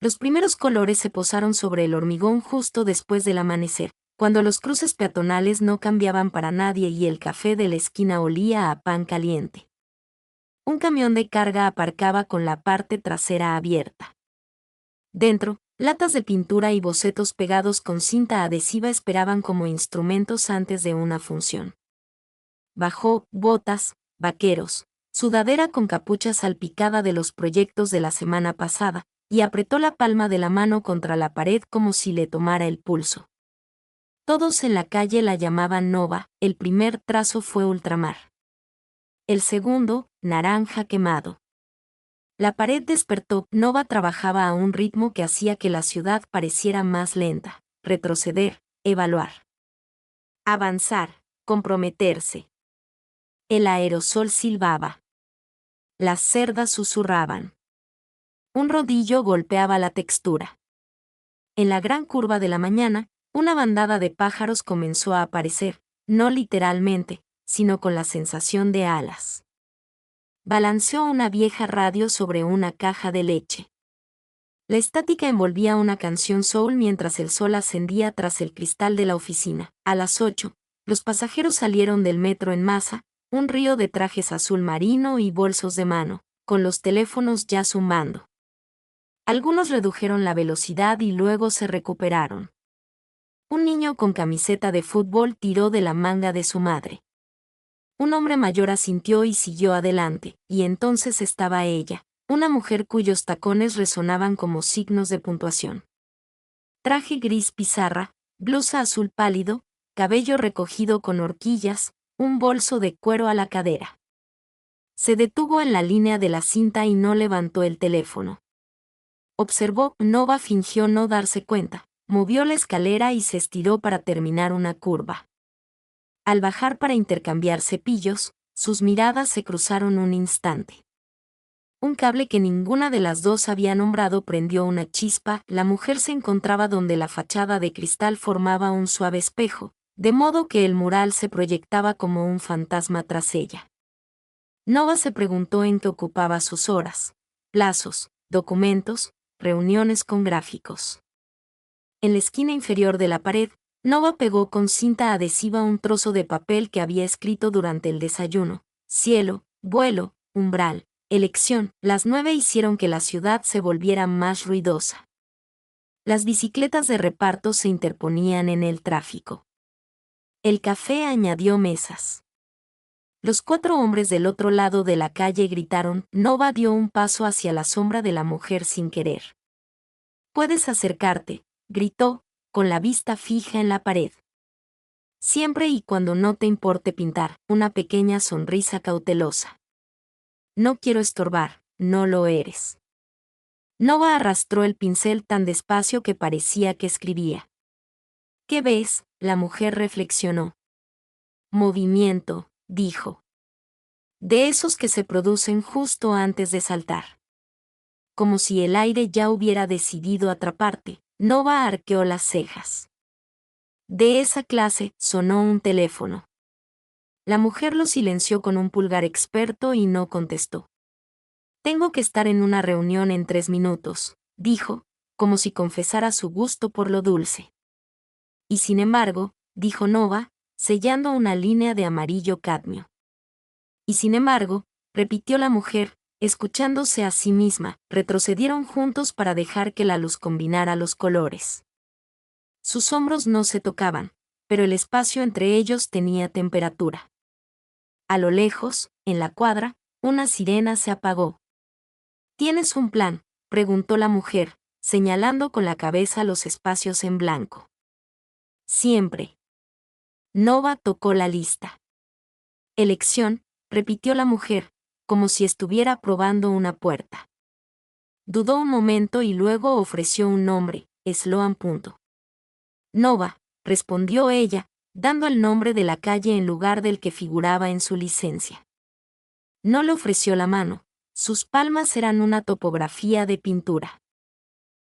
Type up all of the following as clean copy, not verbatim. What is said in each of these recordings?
Los primeros colores se posaron sobre el hormigón justo después del amanecer, cuando los cruces peatonales no cambiaban para nadie y el café de la esquina olía a pan caliente. Un camión de carga aparcaba con la parte trasera abierta. Dentro, latas de pintura y bocetos pegados con cinta adhesiva esperaban como instrumentos antes de una función. Bajó, botas, vaqueros, sudadera con capucha salpicada de los proyectos de la semana pasada, y apretó la palma de la mano contra la pared como si le tomara el pulso. Todos en la calle la llamaban Nova, el primer trazo fue ultramar. El segundo, naranja quemado. La pared despertó, Nova trabajaba a un ritmo que hacía que la ciudad pareciera más lenta, retroceder, evaluar. Avanzar, comprometerse. El aerosol silbaba. Las cerdas susurraban. Un rodillo golpeaba la textura. En la gran curva de la mañana, una bandada de pájaros comenzó a aparecer, no literalmente, sino con la sensación de alas. Balanceó una vieja radio sobre una caja de leche. La estática envolvía una canción soul mientras el sol ascendía tras el cristal de la oficina. A las 8, los pasajeros salieron del metro en masa, un río de trajes azul marino y bolsos de mano, con los teléfonos ya zumbando. Algunos redujeron la velocidad y luego se recuperaron. Un niño con camiseta de fútbol tiró de la manga de su madre. Un hombre mayor asintió y siguió adelante, y entonces estaba ella, una mujer cuyos tacones resonaban como signos de puntuación. Traje gris pizarra, blusa azul pálido, cabello recogido con horquillas, un bolso de cuero a la cadera. Se detuvo en la línea de la cinta y no levantó el teléfono. Observó, Nova fingió no darse cuenta, movió la escalera y se estiró para terminar una curva. Al bajar para intercambiar cepillos, sus miradas se cruzaron un instante. Un cable que ninguna de las dos había nombrado prendió una chispa, la mujer se encontraba donde la fachada de cristal formaba un suave espejo, de modo que el mural se proyectaba como un fantasma tras ella. Nova se preguntó en qué ocupaba sus horas, plazos, documentos, reuniones con gráficos. En la esquina inferior de la pared, Nova pegó con cinta adhesiva un trozo de papel que había escrito durante el desayuno: cielo, vuelo, umbral, elección. Las 9 hicieron que la ciudad se volviera más ruidosa. Las bicicletas de reparto se interponían en el tráfico. El café añadió mesas. Los 4 hombres del otro lado de la calle gritaron. Nova dio un paso hacia la sombra de la mujer sin querer. «Puedes acercarte», gritó, con la vista fija en la pared. «Siempre y cuando no te importe pintar», una pequeña sonrisa cautelosa. «No quiero estorbar, no lo eres». Nova arrastró el pincel tan despacio que parecía que escribía. «¿Qué ves?», la mujer reflexionó. «Movimiento», dijo. «De esos que se producen justo antes de saltar». Como si el aire ya hubiera decidido atraparte, Nova arqueó las cejas. «De esa clase», sonó un teléfono. La mujer lo silenció con un pulgar experto y no contestó. «Tengo que estar en una reunión en 3 minutos», dijo, como si confesara su gusto por lo dulce. «Y sin embargo», dijo Nova, sellando una línea de amarillo cadmio. «Y sin embargo», repitió la mujer, escuchándose a sí misma, retrocedieron juntos para dejar que la luz combinara los colores. Sus hombros no se tocaban, pero el espacio entre ellos tenía temperatura. A lo lejos, en la cuadra, una sirena se apagó. «¿Tienes un plan?», preguntó la mujer, señalando con la cabeza los espacios en blanco. «Siempre». Nova tocó la lista. «Elección», repitió la mujer, como si estuviera probando una puerta. Dudó un momento y luego ofreció un nombre: Sloan. «Nova», respondió ella, dando el nombre de la calle en lugar del que figuraba en su licencia. No le ofreció la mano, sus palmas eran una topografía de pintura.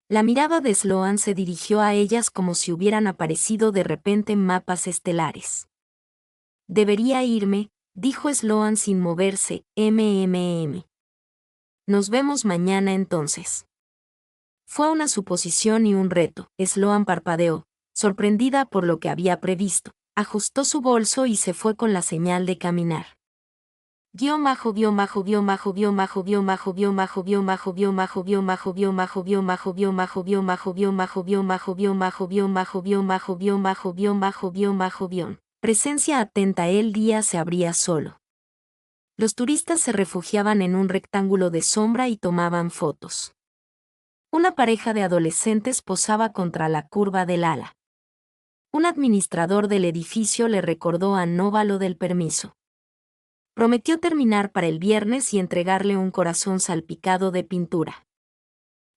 La mirada de Sloan se dirigió a ellas como si hubieran aparecido de repente mapas estelares. «Debería irme», dijo Sloan sin moverse. «Nos vemos mañana entonces». Fue una suposición y un reto. Sloan parpadeó, sorprendida por lo que había previsto. Ajustó su bolso y se fue con la señal de caminar. Presencia atenta. El día se abría solo. Los turistas se refugiaban en un rectángulo de sombra y tomaban fotos. Una pareja de adolescentes posaba contra la curva del ala. Un administrador del edificio le recordó a Nova lo del permiso. Prometió terminar para el viernes y entregarle un corazón salpicado de pintura.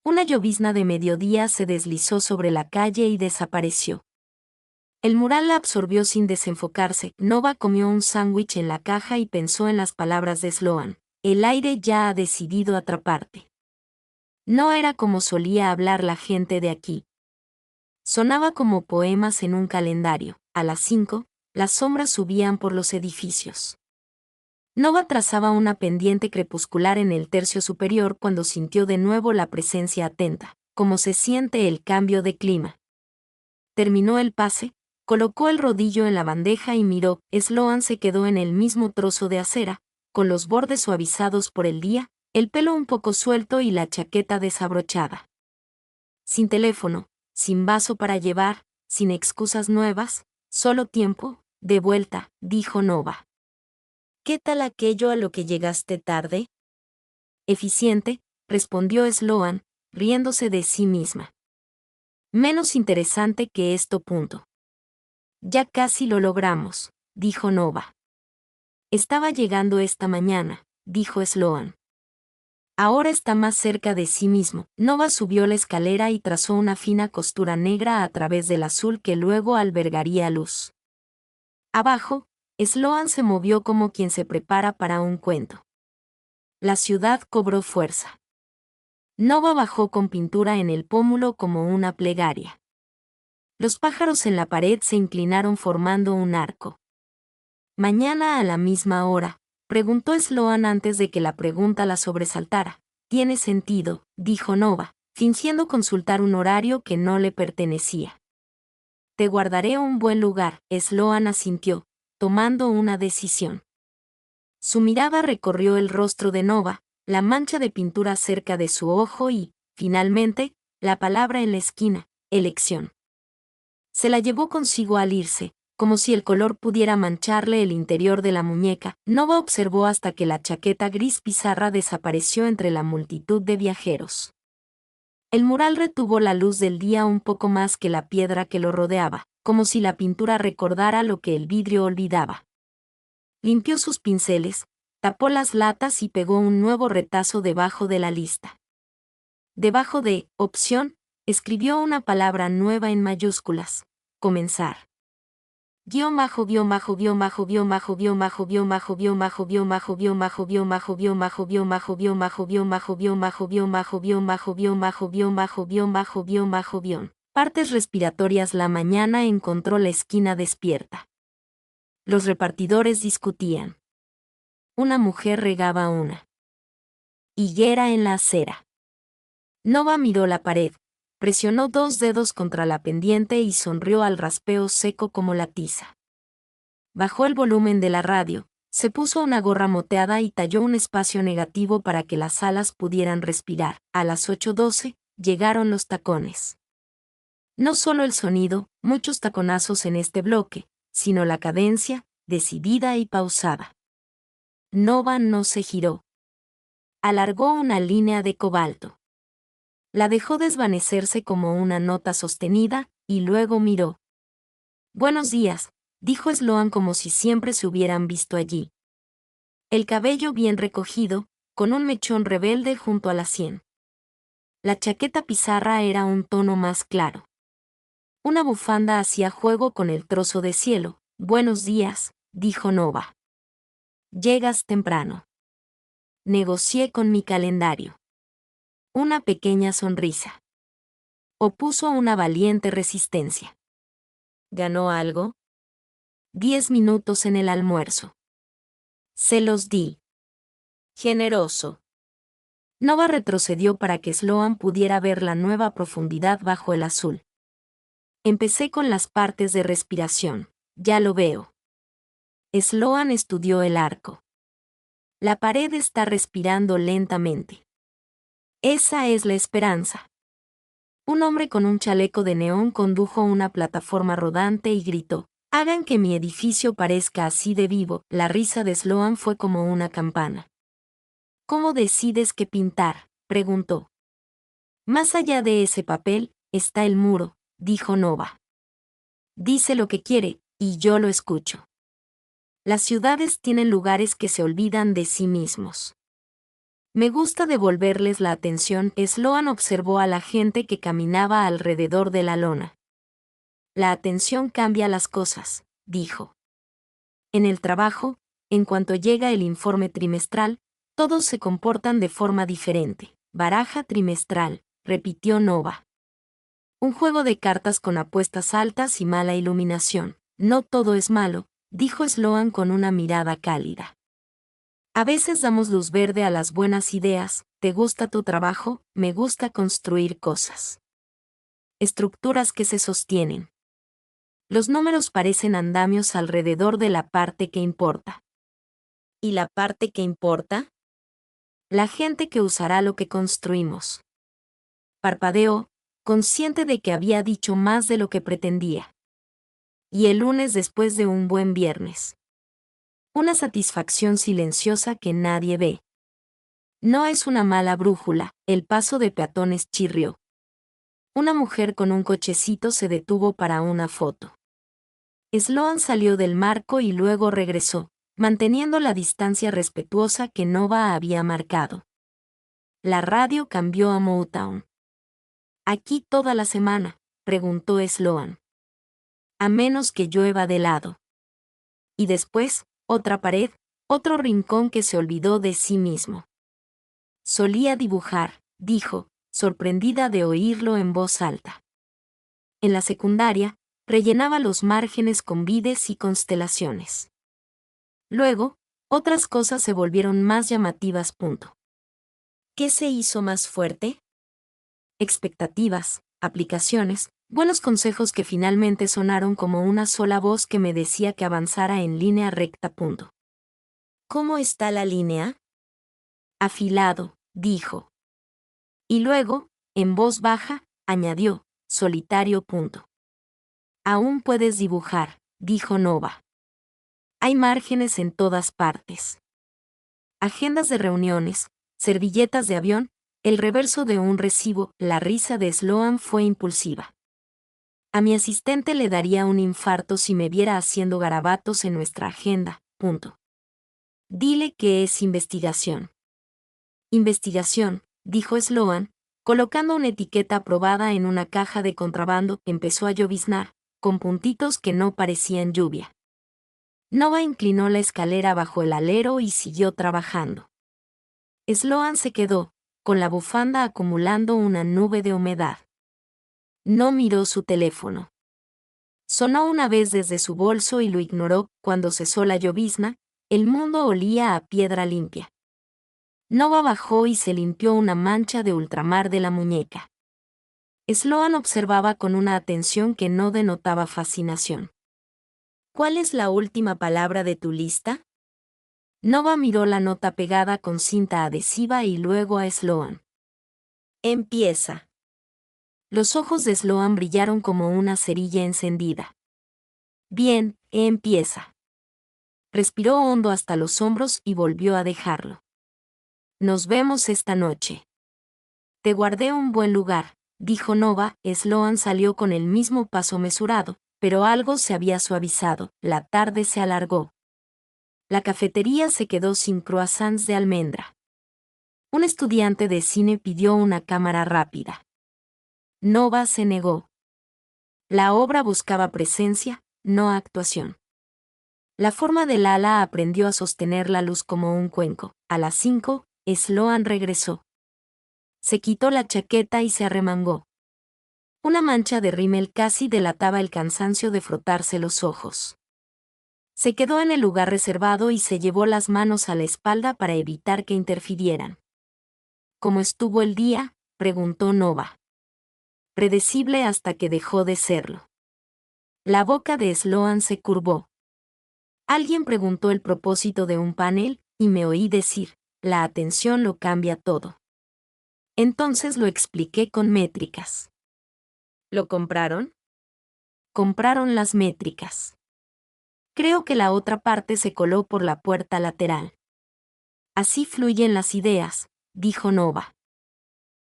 Una llovizna de mediodía se deslizó sobre la calle y desapareció. El mural la absorbió sin desenfocarse. Nova comió un sándwich en la caja y pensó en las palabras de Sloan. El aire ya ha decidido atraparte. No era como solía hablar la gente de aquí. Sonaba como poemas en un calendario. A las 5, las sombras subían por los edificios. Nova trazaba una pendiente crepuscular en el tercio superior cuando sintió de nuevo la presencia atenta, como se siente el cambio de clima. Terminó el pase, colocó el rodillo en la bandeja y miró. Sloan se quedó en el mismo trozo de acera, con los bordes suavizados por el día, el pelo un poco suelto y la chaqueta desabrochada. Sin teléfono, sin vaso para llevar, sin excusas nuevas, solo tiempo. De vuelta, dijo Nova. ¿Qué tal aquello a lo que llegaste tarde? Eficiente, respondió Sloan, riéndose de sí misma. Menos interesante que esto. Ya casi lo logramos, dijo Nova. Estaba llegando esta mañana, dijo Sloan. Ahora está más cerca de sí mismo. Nova subió la escalera y trazó una fina costura negra a través del azul que luego albergaría luz. Abajo, Sloan se movió como quien se prepara para un cuento. La ciudad cobró fuerza. Nova bajó con pintura en el pómulo como una plegaria. Los pájaros en la pared se inclinaron formando un arco. Mañana a la misma hora, preguntó Sloan antes de que la pregunta la sobresaltara. Tiene sentido, dijo Nova, fingiendo consultar un horario que no le pertenecía. Te guardaré un buen lugar, Sloan asintió, tomando una decisión. Su mirada recorrió el rostro de Nova, la mancha de pintura cerca de su ojo y, finalmente, la palabra en la esquina, elección. Se la llevó consigo al irse, como si el color pudiera mancharle el interior de la muñeca. Nova observó hasta que la chaqueta gris pizarra desapareció entre la multitud de viajeros. El mural retuvo la luz del día un poco más que la piedra que lo rodeaba, como si la pintura recordara lo que el vidrio olvidaba. Limpió sus pinceles, tapó las latas y pegó un nuevo retazo debajo de la lista. Debajo de opción, escribió una palabra nueva en mayúsculas: comenzar. Partes respiratorias. La mañana encontró la esquina despierta. Los repartidores discutían. Una mujer regaba una higuera en la acera. Nova miró la pared, presionó 2 dedos contra la pendiente y sonrió al raspeo seco como la tiza. Bajó el volumen de la radio, se puso una gorra moteada y talló un espacio negativo para que las alas pudieran respirar. A las 8:12, llegaron los tacones. No solo el sonido, muchos taconazos en este bloque, sino la cadencia, decidida y pausada. Nova no se giró. Alargó una línea de cobalto. La dejó desvanecerse como una nota sostenida, y luego miró. Buenos días, dijo Sloan como si siempre se hubieran visto allí. El cabello bien recogido, con un mechón rebelde junto a la sien. La chaqueta pizarra era un tono más claro. Una bufanda hacía juego con el trozo de cielo. Buenos días, dijo Nova. Llegas temprano. Negocié con mi calendario. Una pequeña sonrisa. Opuso una valiente resistencia. ¿Ganó algo? 10 minutos en el almuerzo. Se los di. Generoso. Nova retrocedió para que Sloan pudiera ver la nueva profundidad bajo el azul. Empecé con las partes de respiración. Ya lo veo. Sloan estudió el arco. La pared está respirando lentamente. Esa es la esperanza. Un hombre con un chaleco de neón condujo una plataforma rodante y gritó: «Hagan que mi edificio parezca así de vivo». La risa de Sloan fue como una campana. «¿Cómo decides qué pintar?», preguntó. «Más allá de ese papel, está el muro», dijo Nova. «Dice lo que quiere, y yo lo escucho». Las ciudades tienen lugares que se olvidan de sí mismos. Me gusta devolverles la atención. Sloan observó a la gente que caminaba alrededor de la lona. La atención cambia las cosas, dijo. En el trabajo, en cuanto llega el informe trimestral, todos se comportan de forma diferente. Baraja trimestral, repitió Nova. Un juego de cartas con apuestas altas y mala iluminación. No todo es malo, dijo Sloan con una mirada cálida. A veces damos luz verde a las buenas ideas. ¿Te gusta tu trabajo? Me gusta construir cosas. Estructuras que se sostienen. Los números parecen andamios alrededor de la parte que importa. ¿Y la parte que importa? La gente que usará lo que construimos. Parpadeó, consciente de que había dicho más de lo que pretendía. Y el lunes después de un buen viernes. Una satisfacción silenciosa que nadie ve. No es una mala brújula. El paso de peatones chirrió. Una mujer con un cochecito se detuvo para una foto. Sloan salió del marco y luego regresó, manteniendo la distancia respetuosa que Nova había marcado. La radio cambió a Motown. «¿Aquí toda la semana?», preguntó Sloan. «A menos que llueva de lado». Y después, otra pared, otro rincón que se olvidó de sí mismo. «Solía dibujar», dijo, sorprendida de oírlo en voz alta. En la secundaria, rellenaba los márgenes con vides y constelaciones. Luego, otras cosas se volvieron más llamativas. ¿Qué se hizo más fuerte? Expectativas, aplicaciones, buenos consejos que finalmente sonaron como una sola voz que me decía que avanzara en línea recta. ¿Cómo está la línea? Afilado, dijo. Y luego, en voz baja, añadió, solitario. Aún puedes dibujar, dijo Nova. Hay márgenes en todas partes. Agendas de reuniones, servilletas de avión, el reverso de un recibo. La risa de Sloan fue impulsiva. A mi asistente le daría un infarto si me viera haciendo garabatos en nuestra agenda. Dile que es investigación. Investigación, dijo Sloan, colocando una etiqueta aprobada en una caja de contrabando. Empezó a lloviznar, con puntitos que no parecían lluvia. Nova inclinó la escalera bajo el alero y siguió trabajando. Sloan se quedó, con la bufanda acumulando una nube de humedad. No miró su teléfono. Sonó una vez desde su bolso y lo ignoró. Cuando cesó la llovizna, el mundo olía a piedra limpia. Nova bajó y se limpió una mancha de ultramar de la muñeca. Sloan observaba con una atención que no denotaba fascinación. ¿Cuál es la última palabra de tu lista? Nova miró la nota pegada con cinta adhesiva y luego a Sloan. Empieza. Los ojos de Sloan brillaron como una cerilla encendida. Bien, empieza. Respiró hondo hasta los hombros y volvió a dejarlo. Nos vemos esta noche. Te guardé un buen lugar, dijo Nova. Sloan salió con el mismo paso mesurado, pero algo se había suavizado. La tarde se alargó. La cafetería se quedó sin croissants de almendra. Un estudiante de cine pidió una cámara rápida. Nova se negó. La obra buscaba presencia, no actuación. La forma del ala aprendió a sostener la luz como un cuenco. A las 5, Sloan regresó. Se quitó la chaqueta y se arremangó. Una mancha de rímel casi delataba el cansancio de frotarse los ojos. Se quedó en el lugar reservado y se llevó las manos a la espalda para evitar que interfirieran. ¿Cómo estuvo el día?, preguntó Nova. Predecible hasta que dejó de serlo. La boca de Sloan se curvó. Alguien preguntó el propósito de un panel, y me oí decir, la atención lo cambia todo. Entonces lo expliqué con métricas. ¿Lo compraron? Compraron las métricas. Creo que la otra parte se coló por la puerta lateral. Así fluyen las ideas, dijo Nova.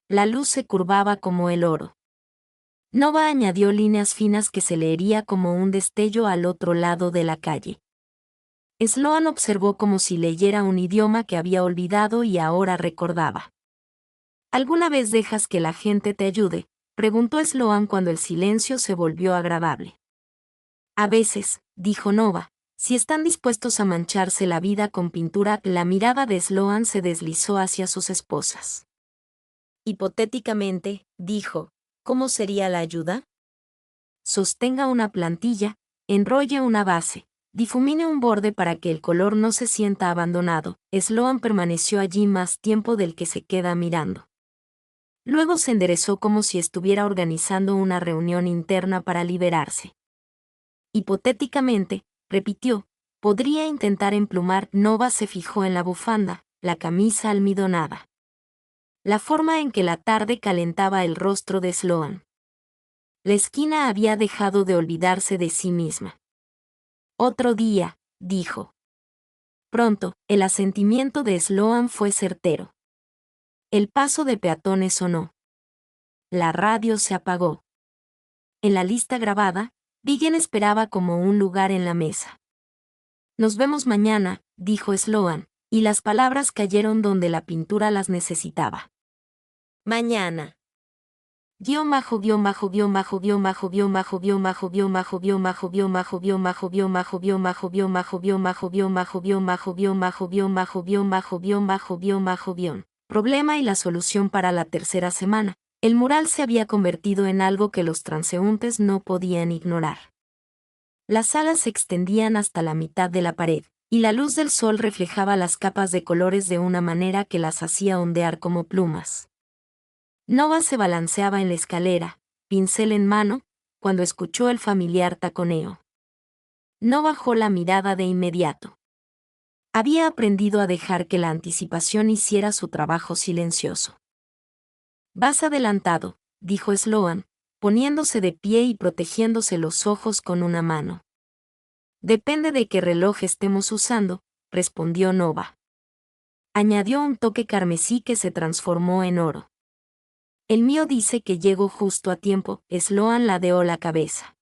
La luz se curvaba como el oro. Nova añadió líneas finas que se leería como un destello al otro lado de la calle. Sloan observó como si leyera un idioma que había olvidado y ahora recordaba. ¿Alguna vez dejas que la gente te ayude?, preguntó Sloan cuando el silencio se volvió agradable. A veces, dijo Nova, si están dispuestos a mancharse la vida con pintura. La mirada de Sloan se deslizó hacia sus esposas. Hipotéticamente, dijo, ¿cómo sería la ayuda? Sostenga una plantilla, enrolle una base, difumine un borde para que el color no se sienta abandonado. Sloan permaneció allí más tiempo del que se queda mirando. Luego se enderezó como si estuviera organizando una reunión interna para liberarse. Hipotéticamente, repitió, podría intentar emplumar. Nova se fijó en la bufanda, la camisa almidonada. La forma en que la tarde calentaba el rostro de Sloan. La esquina había dejado de olvidarse de sí misma. Otro día, dijo. Pronto, el asentimiento de Sloan fue certero. El paso de peatones sonó. La radio se apagó. En la lista grabada, Vigen esperaba como un lugar en la mesa. Nos vemos mañana, dijo Sloan, y las palabras cayeron donde la pintura las necesitaba. Mañana. Problema y la solución para la tercera semana. El mural se había convertido en algo que los transeúntes no podían ignorar. Las alas se extendían hasta la mitad de la pared, y la luz del sol reflejaba las capas de colores de una manera que las hacía ondear como plumas. Nova se balanceaba en la escalera, pincel en mano, cuando escuchó el familiar taconeo. No bajó la mirada de inmediato. Había aprendido a dejar que la anticipación hiciera su trabajo silencioso. Vas adelantado, dijo Sloan, poniéndose de pie y protegiéndose los ojos con una mano. Depende de qué reloj estemos usando, respondió Nova. Añadió un toque carmesí que se transformó en oro. El mío dice que llego justo a tiempo. Sloan ladeó la cabeza.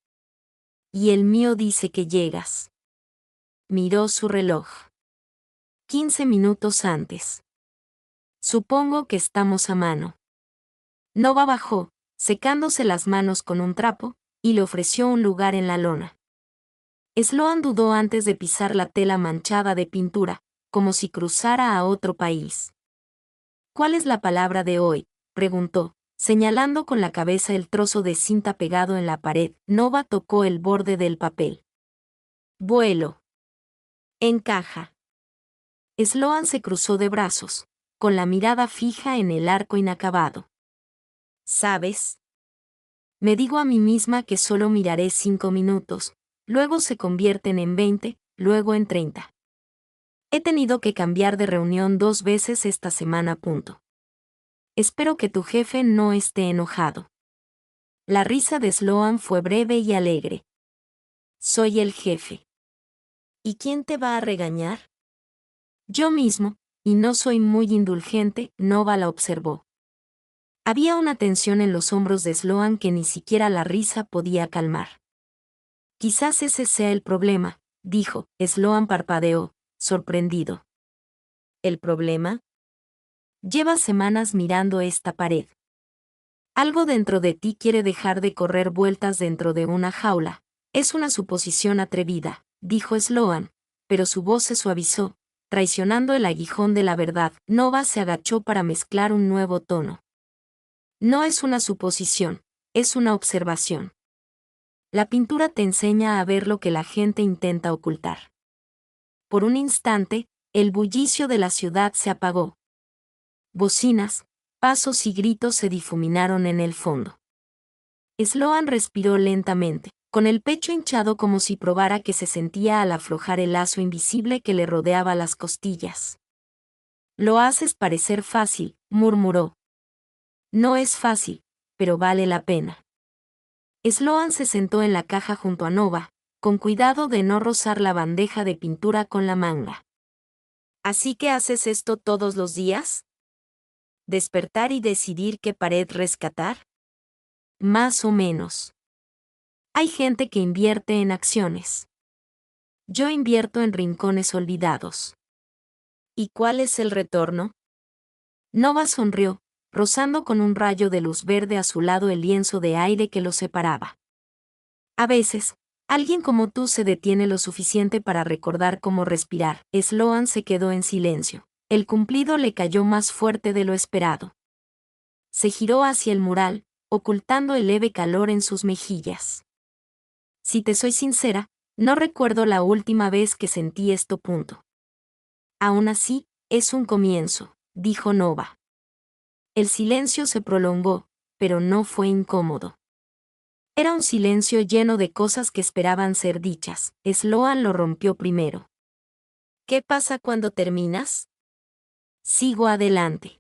Y el mío dice que llegas. Miró su reloj. 15 minutos antes. Supongo que estamos a mano. Nova bajó, secándose las manos con un trapo, y le ofreció un lugar en la lona. Sloan dudó antes de pisar la tela manchada de pintura, como si cruzara a otro país. ¿Cuál es la palabra de hoy?, preguntó, señalando con la cabeza el trozo de cinta pegado en la pared. Nova tocó el borde del papel. Vuelo. Encaja. Sloan se cruzó de brazos, con la mirada fija en el arco inacabado. ¿Sabes? Me digo a mí misma que solo miraré 5 minutos, luego se convierten en 20, luego en 30. He tenido que cambiar de reunión 2 veces esta semana. Espero que tu jefe no esté enojado. La risa de Sloan fue breve y alegre. Soy el jefe. ¿Y quién te va a regañar? Yo mismo, y no soy muy indulgente. Nova la observó. Había una tensión en los hombros de Sloan que ni siquiera la risa podía calmar. Quizás ese sea el problema, dijo. Sloan parpadeó, sorprendido. ¿El problema? Llevas semanas mirando esta pared. Algo dentro de ti quiere dejar de correr vueltas dentro de una jaula. Es una suposición atrevida, dijo Sloan, pero su voz se suavizó, traicionando el aguijón de la verdad. Nova se agachó para mezclar un nuevo tono. No es una suposición, es una observación. La pintura te enseña a ver lo que la gente intenta ocultar. Por un instante, el bullicio de la ciudad se apagó. Bocinas, Pasos y gritos se difuminaron en el fondo. Sloan respiró lentamente, con el pecho hinchado como si probara que se sentía al aflojar el lazo invisible que le rodeaba las costillas. «Lo haces parecer fácil», murmuró. «No es fácil, pero vale la pena». Sloan se sentó en la caja junto a Nova, con cuidado de no rozar la bandeja de pintura con la manga. «¿Así que haces esto todos los días? ¿Despertar y decidir qué pared rescatar?» «Más o menos. Hay gente que invierte en acciones. Yo invierto en rincones olvidados». «¿Y cuál es el retorno?» Nova sonrió, rozando con un rayo de luz verde azulado el lienzo de aire que los separaba. «A veces, alguien como tú se detiene lo suficiente para recordar cómo respirar». Sloan se quedó en silencio. El cumplido le cayó más fuerte de lo esperado. Se giró hacia el mural, ocultando el leve calor en sus mejillas. «Si te soy sincera, no recuerdo la última vez que sentí esto. Aún así, es un comienzo», dijo Nova. El silencio se prolongó, pero no fue incómodo. Era un silencio lleno de cosas que esperaban ser dichas. Sloan lo rompió primero. «¿Qué pasa cuando terminas?» «Sigo adelante.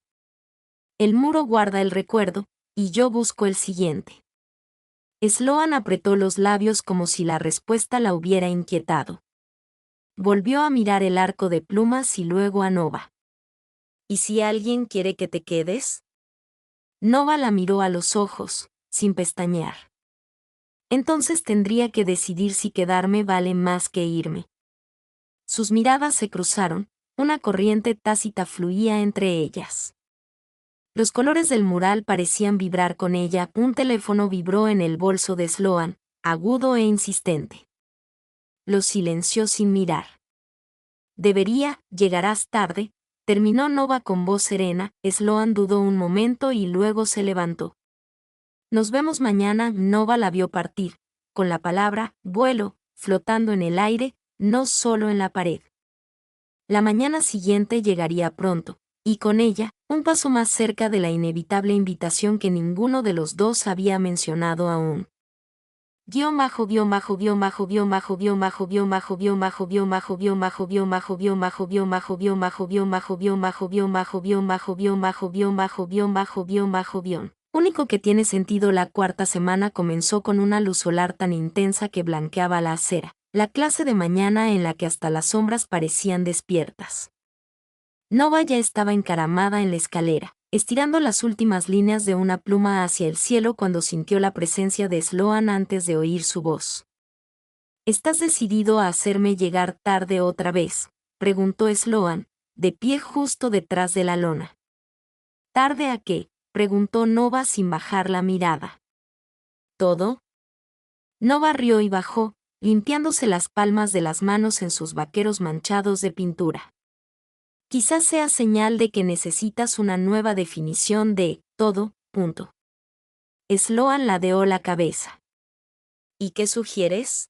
El muro guarda el recuerdo, y yo busco el siguiente». Sloan apretó los labios como si la respuesta la hubiera inquietado. Volvió a mirar el arco de plumas y luego a Nova. «¿Y si alguien quiere que te quedes?» Nova la miró a los ojos, sin pestañear. «Entonces tendría que decidir si quedarme vale más que irme». Sus miradas se cruzaron, una corriente tácita fluía entre ellas. Los colores del mural parecían vibrar con ella. Un teléfono vibró en el bolso de Sloan, agudo e insistente. Lo silenció sin mirar. «Llegarás tarde», terminó Nova con voz serena. Sloan dudó un momento y luego se levantó. «Nos vemos mañana». Nova la vio partir, con la palabra «vuelo» flotando en el aire, no solo en la pared. La mañana siguiente llegaría pronto, y con ella, un paso más cerca de la inevitable invitación que ninguno de los dos había mencionado aún. Único que tiene sentido. La cuarta semana comenzó con una luz solar tan intensa que blanqueaba la acera, la clase de mañana en la que hasta las sombras parecían despiertas. Nova ya estaba encaramada en la escalera, estirando las últimas líneas de una pluma hacia el cielo cuando sintió la presencia de Sloan antes de oír su voz. «¿Estás decidido a hacerme llegar tarde otra vez?», preguntó Sloan, de pie justo detrás de la lona. «¿Tarde a qué?», preguntó Nova sin bajar la mirada. «¿Todo?». Nova rió y bajó, limpiándose las palmas de las manos en sus vaqueros manchados de pintura. «Quizás sea señal de que necesitas una nueva definición de todo. Sloan ladeó la cabeza. «¿Y qué sugieres?».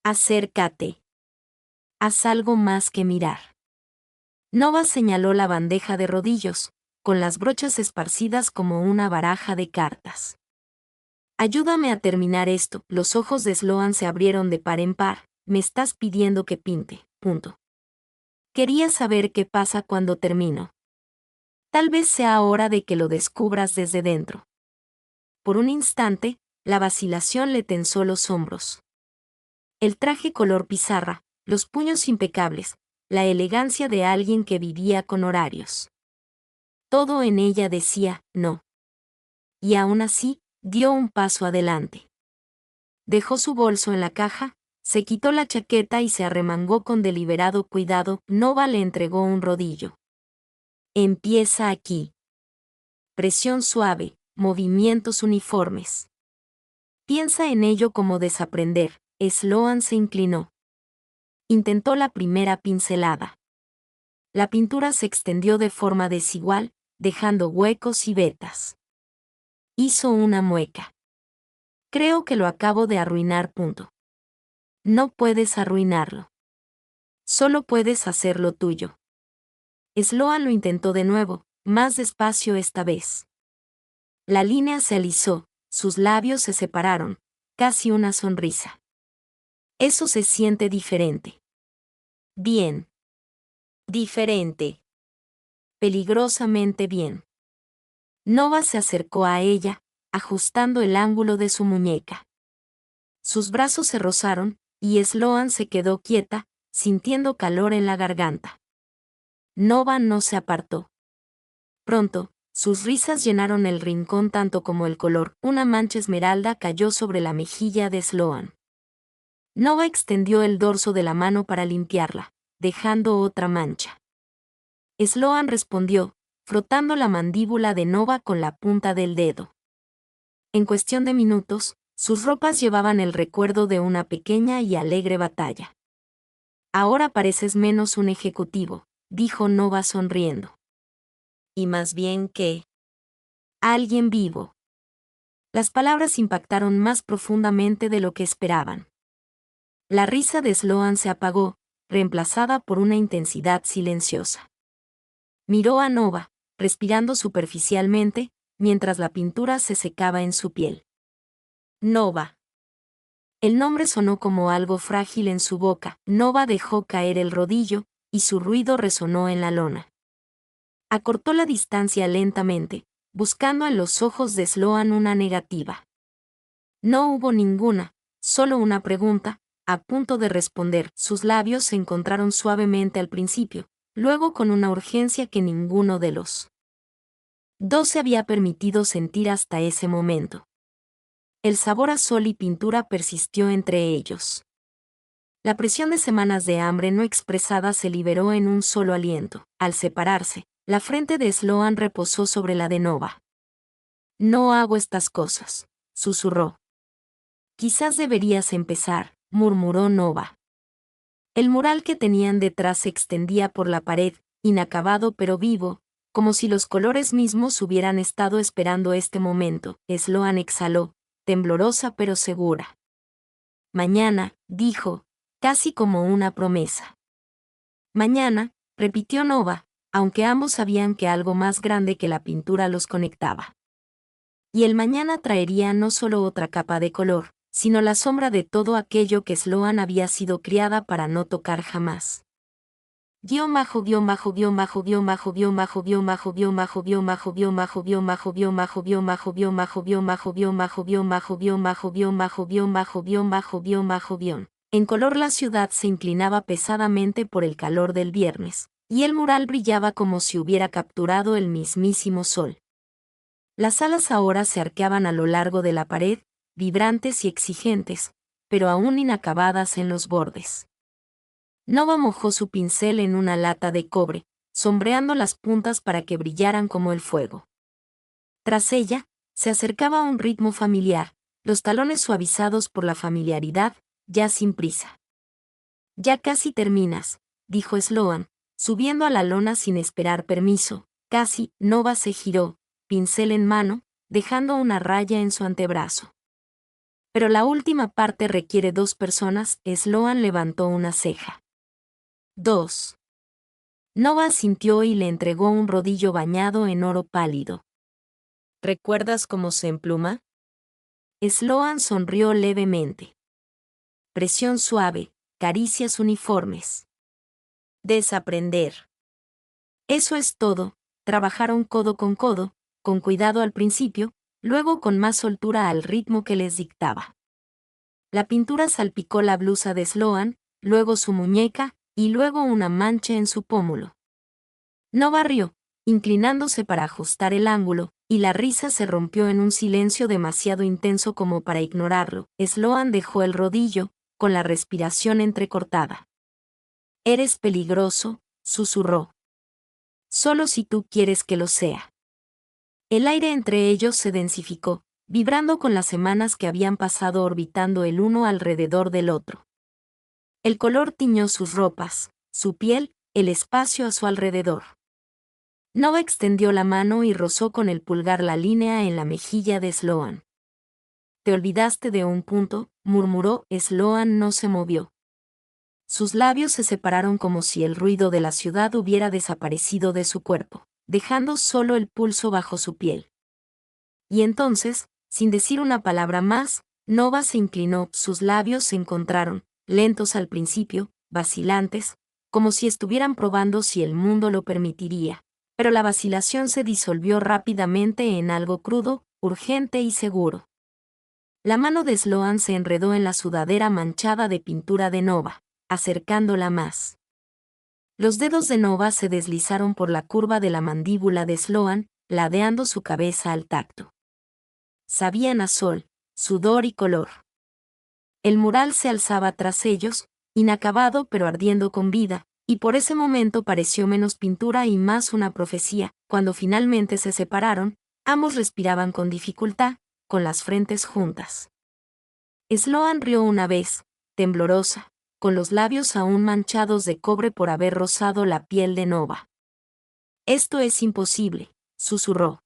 «Acércate. Haz algo más que mirar». Nova señaló la bandeja de rodillos, con las brochas esparcidas como una baraja de cartas. «Ayúdame a terminar esto». Los ojos de Sloan se abrieron de par en par. «Me estás pidiendo que pinte. Quería saber qué pasa cuando termino. Tal vez sea hora de que lo descubras desde dentro». Por un instante, la vacilación le tensó los hombros. El traje color pizarra, los puños impecables, la elegancia de alguien que vivía con horarios. Todo en ella decía no. Y aún así, dio un paso adelante. Dejó su bolso en la caja, se quitó la chaqueta y se arremangó con deliberado cuidado. Nova le entregó un rodillo. «Empieza aquí. Presión suave, movimientos uniformes. Piensa en ello como desaprender». Sloan se inclinó. Intentó la primera pincelada. La pintura se extendió de forma desigual, dejando huecos y vetas. Hizo una mueca. «Creo que lo acabo de arruinar. No puedes arruinarlo. Solo puedes hacerlo tuyo». Sloan lo intentó de nuevo, más despacio esta vez. La línea se alisó, sus labios se separaron, casi una sonrisa. Eso se siente diferente. Bien. Diferente. Peligrosamente bien. Nova se acercó a ella, ajustando el ángulo de su muñeca. Sus brazos se rozaron, y Sloan se quedó quieta, sintiendo calor en la garganta. Nova no se apartó. Pronto, sus risas llenaron el rincón tanto como el color. Una mancha esmeralda cayó sobre la mejilla de Sloan. Nova extendió el dorso de la mano para limpiarla, dejando otra mancha. Sloan respondió, frotando la mandíbula de Nova con la punta del dedo. En cuestión de minutos, sus ropas llevaban el recuerdo de una pequeña y alegre batalla. Ahora pareces menos un ejecutivo, dijo Nova sonriendo. Y más bien que alguien vivo. Las palabras impactaron más profundamente de lo que esperaban. La risa de Sloan se apagó, reemplazada por una intensidad silenciosa. Miró a Nova, respirando superficialmente, mientras la pintura se secaba en su piel. Nova. El nombre sonó como algo frágil en su boca. Nova dejó caer el rodillo, y su ruido resonó en la lona. Acortó la distancia lentamente, buscando en los ojos de Sloan una negativa. No hubo ninguna, solo una pregunta, a punto de responder. Sus labios se encontraron suavemente al principio, luego con una urgencia que ninguno de los dos se había permitido sentir hasta ese momento. El sabor a sol y pintura persistió entre ellos. La presión de semanas de hambre no expresada se liberó en un solo aliento. Al separarse, la frente de Sloan reposó sobre la de Nova. No hago estas cosas, susurró. Quizás deberías empezar, murmuró Nova. El mural que tenían detrás se extendía por la pared, inacabado pero vivo, como si los colores mismos hubieran estado esperando este momento. Sloan exhaló, temblorosa pero segura. Mañana, dijo, casi como una promesa. Mañana, repitió Nova, aunque ambos sabían que algo más grande que la pintura los conectaba. Y el mañana traería no solo otra capa de color, sino la sombra de todo aquello que Sloan había sido criada para no tocar jamás. En color la ciudad se inclinaba pesadamente por el calor del viernes, y el mural brillaba como si hubiera capturado el mismísimo sol. Las alas ahora se arqueaban a lo largo de la pared, vibrantes y exigentes, pero aún inacabadas en los bordes. Nova mojó su pincel en una lata de cobre, sombreando las puntas para que brillaran como el fuego. Tras ella, se acercaba a un ritmo familiar, los talones suavizados por la familiaridad, ya sin prisa. Ya casi terminas, dijo Sloan, subiendo a la lona sin esperar permiso. Casi. Nova se giró, pincel en mano, dejando una raya en su antebrazo. Pero la última parte requiere 2 personas. Sloan levantó una ceja. 2. Nova asintió y le entregó un rodillo bañado en oro pálido. ¿Recuerdas cómo se empluma? Sloan sonrió levemente. Presión suave, caricias uniformes. Desaprender. Eso es todo. Trabajaron codo, con cuidado al principio, luego con más soltura al ritmo que les dictaba. La pintura salpicó la blusa de Sloan, luego su muñeca, y luego una mancha en su pómulo. Nova rió, inclinándose para ajustar el ángulo, y la risa se rompió en un silencio demasiado intenso como para ignorarlo. Sloan dejó el rodillo, con la respiración entrecortada. Eres peligroso, susurró. Solo si tú quieres que lo sea. El aire entre ellos se densificó, vibrando con las semanas que habían pasado orbitando el uno alrededor del otro. El color tiñó sus ropas, su piel, el espacio a su alrededor. Nova extendió la mano y rozó con el pulgar la línea en la mejilla de Sloan. Te olvidaste de un punto, murmuró. Sloan no se movió. Sus labios se separaron como si el ruido de la ciudad hubiera desaparecido de su cuerpo. dejando solo el pulso bajo su piel. Y entonces, sin decir una palabra más, Nova se inclinó, sus labios se encontraron, lentos al principio, vacilantes, como si estuvieran probando si el mundo lo permitiría. Pero la vacilación se disolvió rápidamente en algo crudo, urgente y seguro. La mano de Sloan se enredó en la sudadera manchada de pintura de Nova, acercándola más. Los dedos de Nova se deslizaron por la curva de la mandíbula de Sloan, ladeando su cabeza al tacto. Sabían a sol, sudor y color. El mural se alzaba tras ellos, inacabado pero ardiendo con vida, y por ese momento pareció menos pintura y más una profecía. Cuando finalmente se separaron, ambos respiraban con dificultad, con las frentes juntas. Sloan rió una vez, temblorosa, con los labios aún manchados de cobre por haber rozado la piel de Nova. «Esto es imposible», susurró.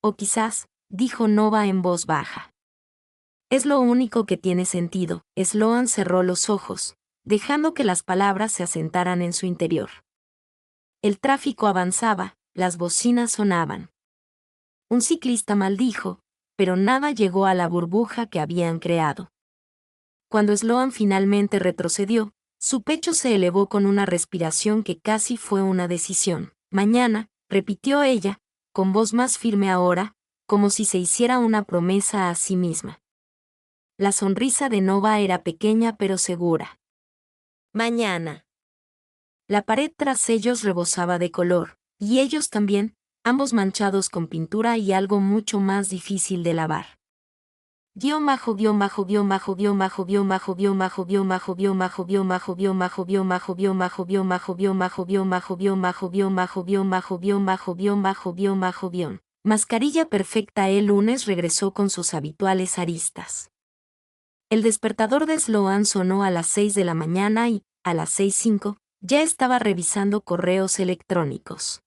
«O quizás», dijo Nova en voz baja. «Es lo único que tiene sentido». Sloan cerró los ojos, dejando que las palabras se asentaran en su interior. El tráfico avanzaba, las bocinas sonaban. Un ciclista maldijo, pero nada llegó a la burbuja que habían creado. Cuando Sloan finalmente retrocedió, su pecho se elevó con una respiración que casi fue una decisión. «Mañana», repitió ella, con voz más firme ahora, como si se hiciera una promesa a sí misma. La sonrisa de Nova era pequeña pero segura. «Mañana». La pared tras ellos rebosaba de color, y ellos también, ambos manchados con pintura y algo mucho más difícil de lavar. Mascarilla perfecta. El lunes regresó con sus habituales aristas. El despertador de Sloan sonó a las 6 de la mañana y, a las 6:05, ya estaba revisando correos electrónicos.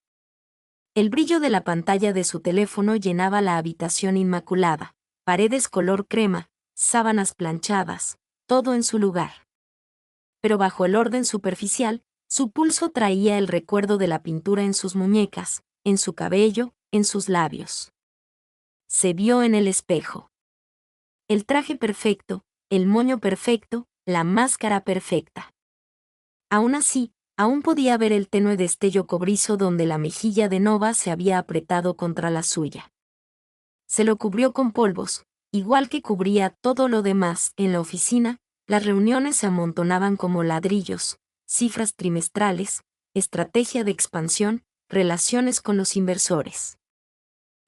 El brillo de la pantalla de su teléfono llenaba la habitación inmaculada, paredes color crema, sábanas planchadas, todo en su lugar. Pero bajo el orden superficial, su pulso traía el recuerdo de la pintura en sus muñecas, en su cabello, en sus labios. Se vio en el espejo. El traje perfecto, el moño perfecto, la máscara perfecta. Aún así, aún podía ver el tenue destello cobrizo donde la mejilla de Nova se había apretado contra la suya. Se lo cubrió con polvos, igual que cubría todo lo demás. En la oficina, las reuniones se amontonaban como ladrillos, cifras trimestrales, estrategia de expansión, relaciones con los inversores.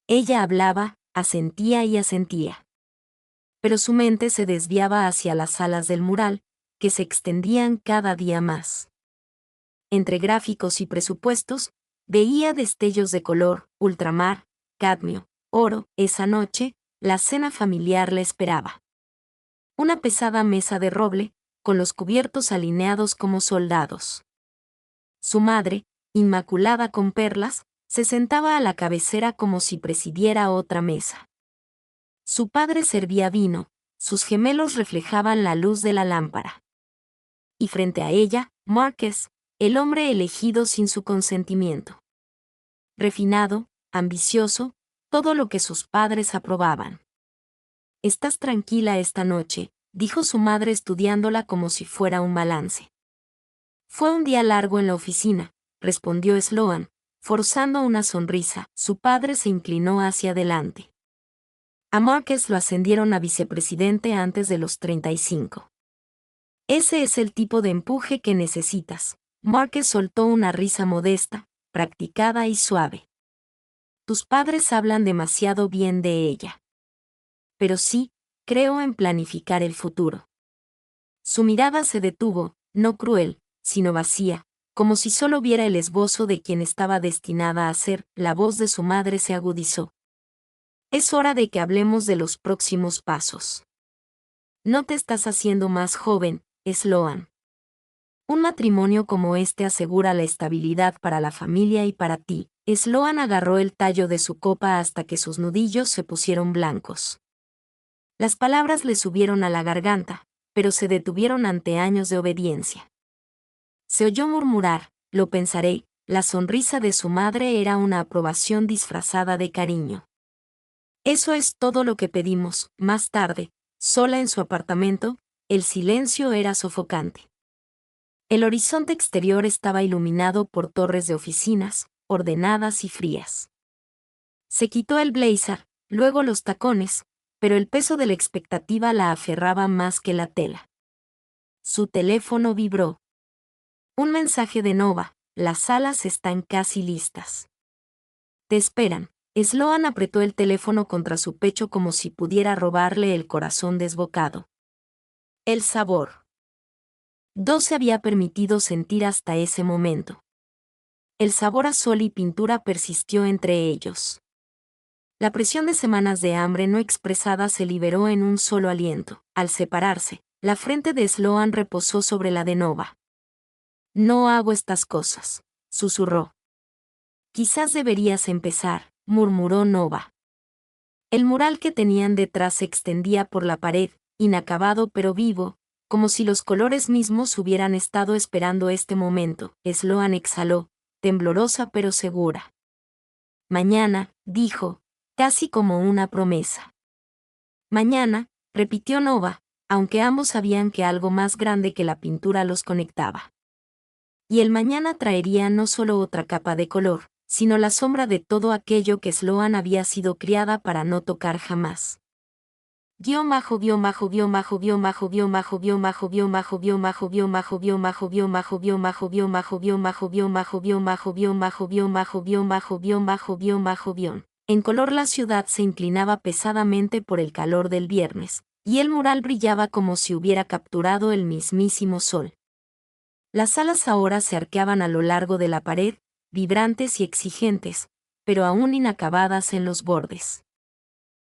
Ella hablaba, asentía y asentía. Pero su mente se desviaba hacia las alas del mural, que se extendían cada día más. Entre gráficos y presupuestos, veía destellos de color, ultramar, cadmio, oro. Esa noche, la cena familiar le esperaba. Una pesada mesa de roble, con los cubiertos alineados como soldados. Su madre, inmaculada con perlas, se sentaba a la cabecera como si presidiera otra mesa. Su padre servía vino, sus gemelos reflejaban la luz de la lámpara. Y frente a ella, Marquez, el hombre elegido sin su consentimiento. Refinado, ambicioso, todo lo que sus padres aprobaban. «¿Estás tranquila esta noche?», dijo su madre estudiándola como si fuera un balance. «Fue un día largo en la oficina», respondió Sloan, forzando una sonrisa. Su padre se inclinó hacia adelante. A Marquez lo ascendieron a vicepresidente antes de los 35. «Ese es el tipo de empuje que necesitas». Marquez soltó una risa modesta, practicada y suave. «Tus padres hablan demasiado bien de ella». «Pero sí, creo en planificar el futuro». Su mirada se detuvo, no cruel, sino vacía, como si solo viera el esbozo de quien estaba destinada a ser. La voz de su madre se agudizó. «Es hora de que hablemos de los próximos pasos. No te estás haciendo más joven, Sloan. Un matrimonio como este asegura la estabilidad para la familia y para ti». Sloan agarró el tallo de su copa hasta que sus nudillos se pusieron blancos. Las palabras le subieron a la garganta, pero se detuvieron ante años de obediencia. Se oyó murmurar, «Lo pensaré», la sonrisa de su madre era una aprobación disfrazada de cariño. Eso es todo lo que pedimos. Más tarde, sola en su apartamento, el silencio era sofocante. El horizonte exterior estaba iluminado por torres de oficinas, ordenadas y frías. Se quitó el blazer, luego los tacones, pero el peso de la expectativa la aferraba más que la tela. Su teléfono vibró. Un mensaje de Nova: las salas están casi listas. Te esperan. Sloan apretó el teléfono contra su pecho como si pudiera robarle el corazón desbocado. El sabor. No se había permitido sentir hasta ese momento. El sabor a sol y pintura persistió entre ellos. La presión de semanas de hambre no expresada se liberó en un solo aliento. Al separarse, la frente de Sloan reposó sobre la de Nova. No hago estas cosas, susurró. Quizás deberías empezar, murmuró Nova. El mural que tenían detrás se extendía por la pared, inacabado pero vivo, como si los colores mismos hubieran estado esperando este momento. Sloan exhaló, temblorosa pero segura. Mañana, dijo, casi como una promesa. Mañana, repitió Nova, aunque ambos sabían que algo más grande que la pintura los conectaba. Y el mañana traería no solo otra capa de color, sino la sombra de todo aquello que Sloan había sido criada para no tocar jamás. En color la ciudad se inclinaba pesadamente por el calor del viernes, y el mural brillaba como si hubiera capturado el mismísimo sol. Las alas ahora se arqueaban a lo largo de la pared, vibrantes y exigentes, pero aún inacabadas en los bordes.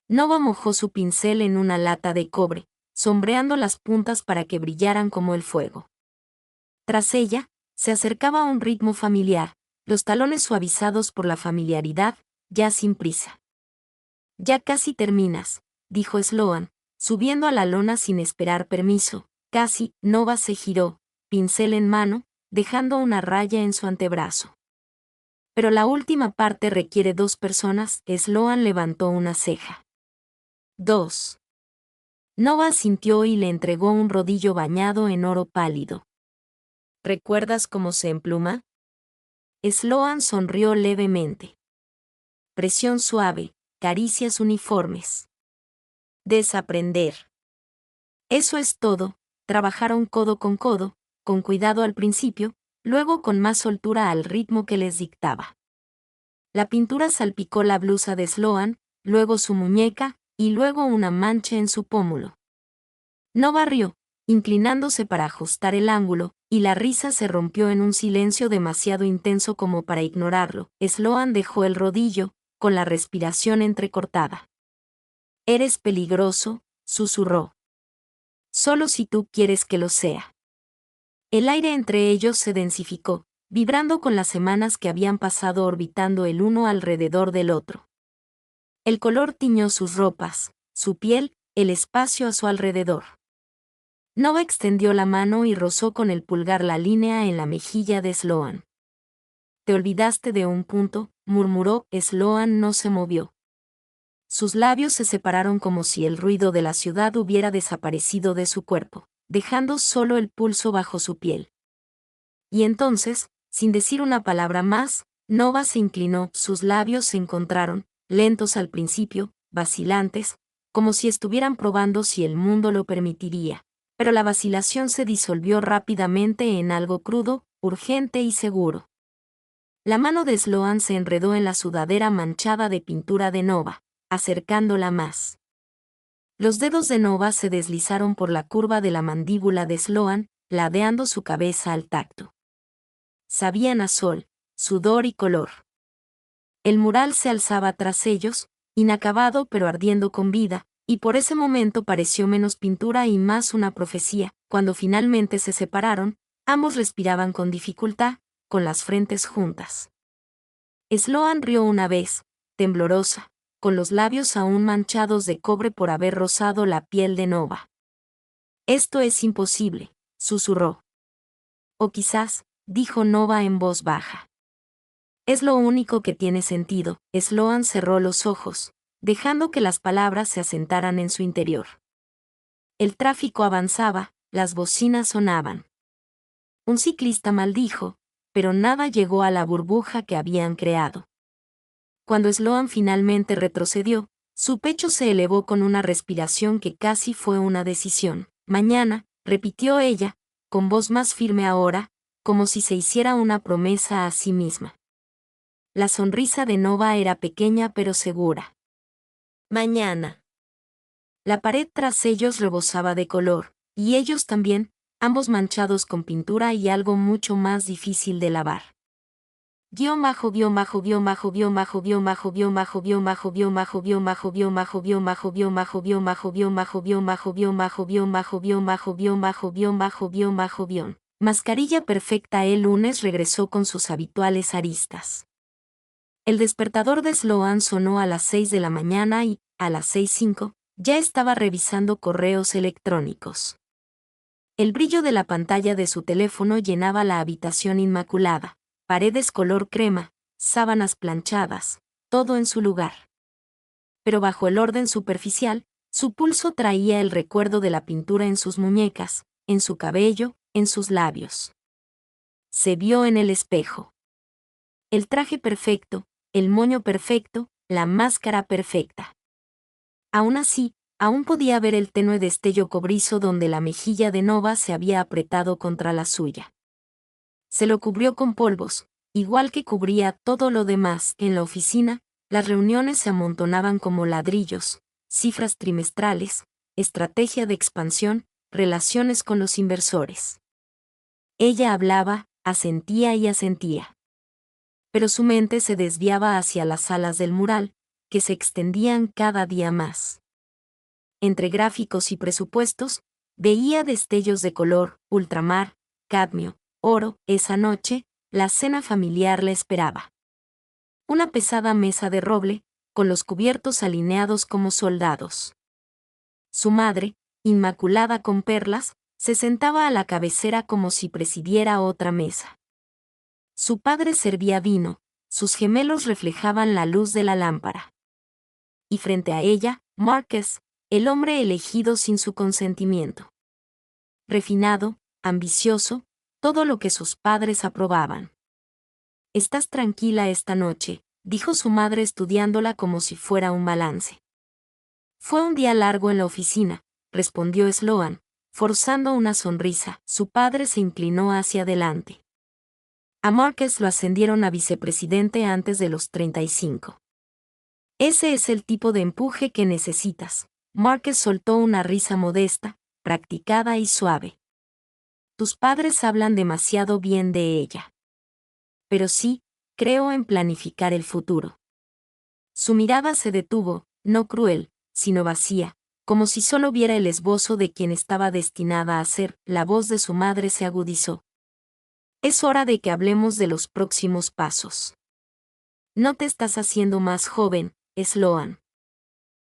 Nova mojó su pincel en una lata de cobre, sombreando las puntas para que brillaran como el fuego. Tras ella, se acercaba a un ritmo familiar, los talones suavizados por la familiaridad, ya sin prisa. Ya casi terminas, dijo Sloan, subiendo a la lona sin esperar permiso. Casi. Nova se giró, pincel en mano, dejando una raya en su antebrazo. Pero la última parte requiere 2 personas. Sloan levantó una ceja. 2. Nova asintió y le entregó un rodillo bañado en oro pálido. ¿Recuerdas cómo se empluma? Sloan sonrió levemente. Presión suave, caricias uniformes. Desaprender. Eso es todo. Trabajaron codo, con cuidado al principio, luego con más soltura al ritmo que les dictaba. La pintura salpicó la blusa de Sloan, luego su muñeca, y luego una mancha en su pómulo. Nova rió, inclinándose para ajustar el ángulo, y la risa se rompió en un silencio demasiado intenso como para ignorarlo. Sloan dejó el rodillo, con la respiración entrecortada. Eres peligroso, susurró. Solo si tú quieres que lo sea. El aire entre ellos se densificó, vibrando con las semanas que habían pasado orbitando el uno alrededor del otro. El color tiñó sus ropas, su piel, el espacio a su alrededor. Nova extendió la mano y rozó con el pulgar la línea en la mejilla de Sloan. Te olvidaste de un punto, murmuró. Sloan no se movió. Sus labios se separaron como si el ruido de la ciudad hubiera desaparecido de su cuerpo, dejando solo el pulso bajo su piel. Y entonces, sin decir una palabra más, Nova se inclinó. Sus labios se encontraron, lentos al principio, vacilantes, como si estuvieran probando si el mundo lo permitiría, pero la vacilación se disolvió rápidamente en algo crudo, urgente y seguro. La mano de Sloan se enredó en la sudadera manchada de pintura de Nova, acercándola más. Los dedos de Nova se deslizaron por la curva de la mandíbula de Sloan, ladeando su cabeza al tacto. Sabían a sol, sudor y color. El mural se alzaba tras ellos, inacabado pero ardiendo con vida, y por ese momento pareció menos pintura y más una profecía. Cuando finalmente se separaron, ambos respiraban con dificultad, con las frentes juntas. Sloan rió una vez, temblorosa, con los labios aún manchados de cobre por haber rozado la piel de Nova. Esto es imposible, susurró. O quizás, dijo Nova en voz baja. Es lo único que tiene sentido. Sloan cerró los ojos, dejando que las palabras se asentaran en su interior. El tráfico avanzaba, las bocinas sonaban. Un ciclista maldijo, pero nada llegó a la burbuja que habían creado. Cuando Sloan finalmente retrocedió, su pecho se elevó con una respiración que casi fue una decisión. Mañana, repitió ella, con voz más firme ahora, como si se hiciera una promesa a sí misma. La sonrisa de Nova era pequeña pero segura. Mañana. La pared tras ellos rebosaba de color, y ellos también, ambos manchados con pintura y algo mucho más difícil de lavar. Mascarilla perfecta. El lunes regresó con sus habituales aristas. El despertador de Sloan sonó a las 6 de la mañana y, a las 6:05, ya estaba revisando correos electrónicos. El brillo de la pantalla de su teléfono llenaba la habitación inmaculada, paredes color crema, sábanas planchadas, todo en su lugar. Pero bajo el orden superficial, su pulso traía el recuerdo de la pintura en sus muñecas, en su cabello, en sus labios. Se vio en el espejo. El traje perfecto, el moño perfecto, la máscara perfecta. Aún así, aún podía ver el tenue destello cobrizo donde la mejilla de Nova se había apretado contra la suya. Se lo cubrió con polvos, igual que cubría todo lo demás. En la oficina, las reuniones se amontonaban como ladrillos, cifras trimestrales, estrategia de expansión, relaciones con los inversores. Ella hablaba, asentía y asentía. Pero su mente se desviaba hacia las salas del mural, que se extendían cada día más. Entre gráficos y presupuestos, veía destellos de color, ultramar, cadmio, oro. Esa noche, la cena familiar la esperaba. Una pesada mesa de roble, con los cubiertos alineados como soldados. Su madre, inmaculada con perlas, se sentaba a la cabecera como si presidiera otra mesa. Su padre servía vino, sus gemelos reflejaban la luz de la lámpara. Y frente a ella, Marcus, el hombre elegido sin su consentimiento. Refinado, ambicioso, todo lo que sus padres aprobaban. «¿Estás tranquila esta noche?», dijo su madre estudiándola como si fuera un balance. «Fue un día largo en la oficina», respondió Sloan, forzando una sonrisa. Su padre se inclinó hacia adelante. A Marcus lo ascendieron a vicepresidente antes de los 35. Ese es el tipo de empuje que necesitas. Marcus soltó una risa modesta, practicada y suave. Tus padres hablan demasiado bien de ella. Pero sí, creo en planificar el futuro. Su mirada se detuvo, no cruel, sino vacía, como si solo viera el esbozo de quien estaba destinada a ser. La voz de su madre se agudizó. Es hora de que hablemos de los próximos pasos. No te estás haciendo más joven, Sloan.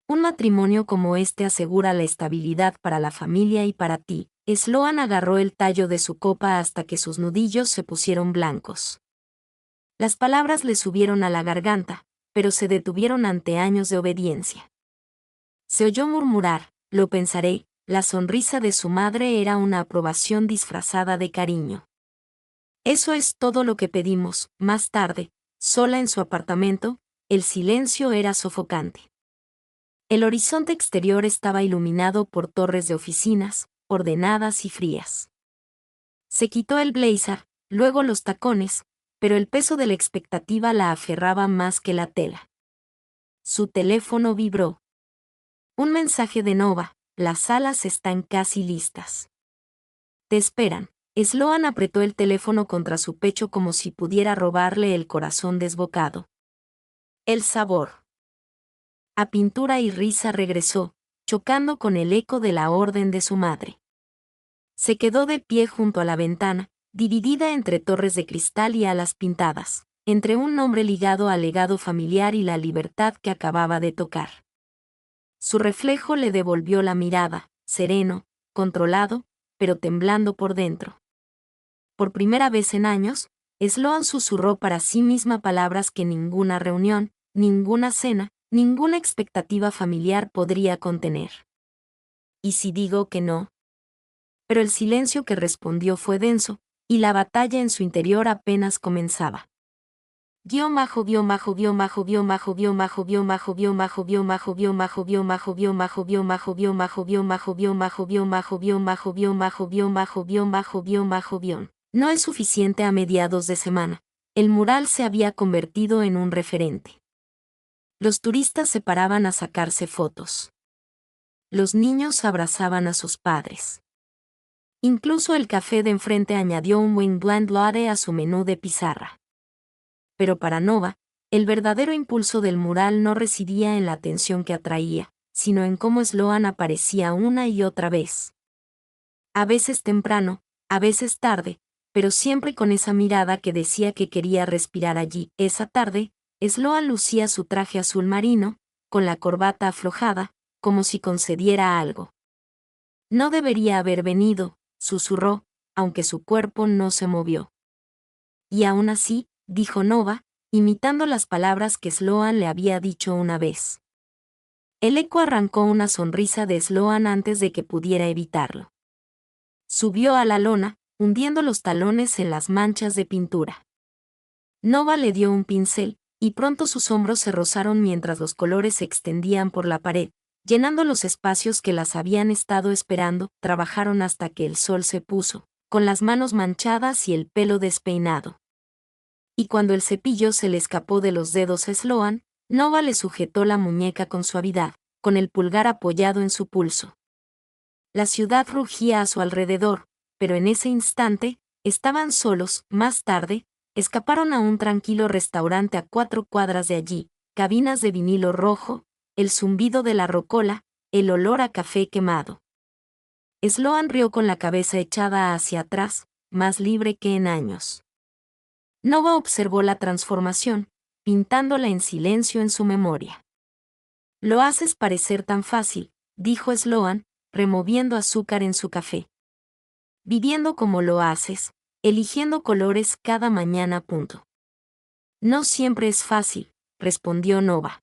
Un matrimonio como este asegura la estabilidad para la familia y para ti. Sloan agarró el tallo de su copa hasta que sus nudillos se pusieron blancos. Las palabras le subieron a la garganta, pero se detuvieron ante años de obediencia. Se oyó murmurar, lo pensaré. La sonrisa de su madre era una aprobación disfrazada de cariño. Eso es todo lo que pedimos. Más tarde, sola en su apartamento, el silencio era sofocante. El horizonte exterior estaba iluminado por torres de oficinas, ordenadas y frías. Se quitó el blazer, luego los tacones, pero el peso de la expectativa la aferraba más que la tela. Su teléfono vibró. Un mensaje de Nova: las salas están casi listas. Te esperan. Sloan apretó el teléfono contra su pecho como si pudiera robarle el corazón desbocado. El sabor. A pintura y risa regresó, chocando con el eco de la orden de su madre. Se quedó de pie junto a la ventana, dividida entre torres de cristal y alas pintadas, entre un nombre ligado al legado familiar y la libertad que acababa de tocar. Su reflejo le devolvió la mirada, sereno, controlado, pero temblando por dentro. Por primera vez en años, Sloan susurró para sí misma palabras que ninguna reunión, ninguna cena, ninguna expectativa familiar podría contener. ¿Y si digo que no? Pero el silencio que respondió fue denso, y la batalla en su interior apenas comenzaba. No es suficiente a mediados de semana. El mural se había convertido en un referente. Los turistas se paraban a sacarse fotos. Los niños abrazaban a sus padres. Incluso el café de enfrente añadió un wing blend latte a su menú de pizarra. Pero para Nova, el verdadero impulso del mural no residía en la atención que atraía, sino en cómo Sloan aparecía una y otra vez. A veces temprano, a veces tarde, pero siempre con esa mirada que decía que quería respirar allí. Esa tarde, Sloan lucía su traje azul marino, con la corbata aflojada, como si concediera algo. No debería haber venido, susurró, aunque su cuerpo no se movió. Y aún así, dijo Nova, imitando las palabras que Sloan le había dicho una vez. El eco arrancó una sonrisa de Sloan antes de que pudiera evitarlo. Subió a la lona, hundiendo los talones en las manchas de pintura. Nova le dio un pincel, y pronto sus hombros se rozaron mientras los colores se extendían por la pared, llenando los espacios que las habían estado esperando. Trabajaron hasta que el sol se puso, con las manos manchadas y el pelo despeinado. Y cuando el cepillo se le escapó de los dedos a Sloan, Nova le sujetó la muñeca con suavidad, con el pulgar apoyado en su pulso. La ciudad rugía a su alrededor, pero en ese instante, estaban solos. Más tarde, escaparon a un tranquilo restaurante a 4 cuadras de allí, cabinas de vinilo rojo, el zumbido de la rocola, el olor a café quemado. Sloan rió con la cabeza echada hacia atrás, más libre que en años. Nova observó la transformación, pintándola en silencio en su memoria. Lo haces parecer tan fácil, dijo Sloan, removiendo azúcar en su café. Viviendo como lo haces, eligiendo colores cada mañana. No siempre es fácil, respondió Nova.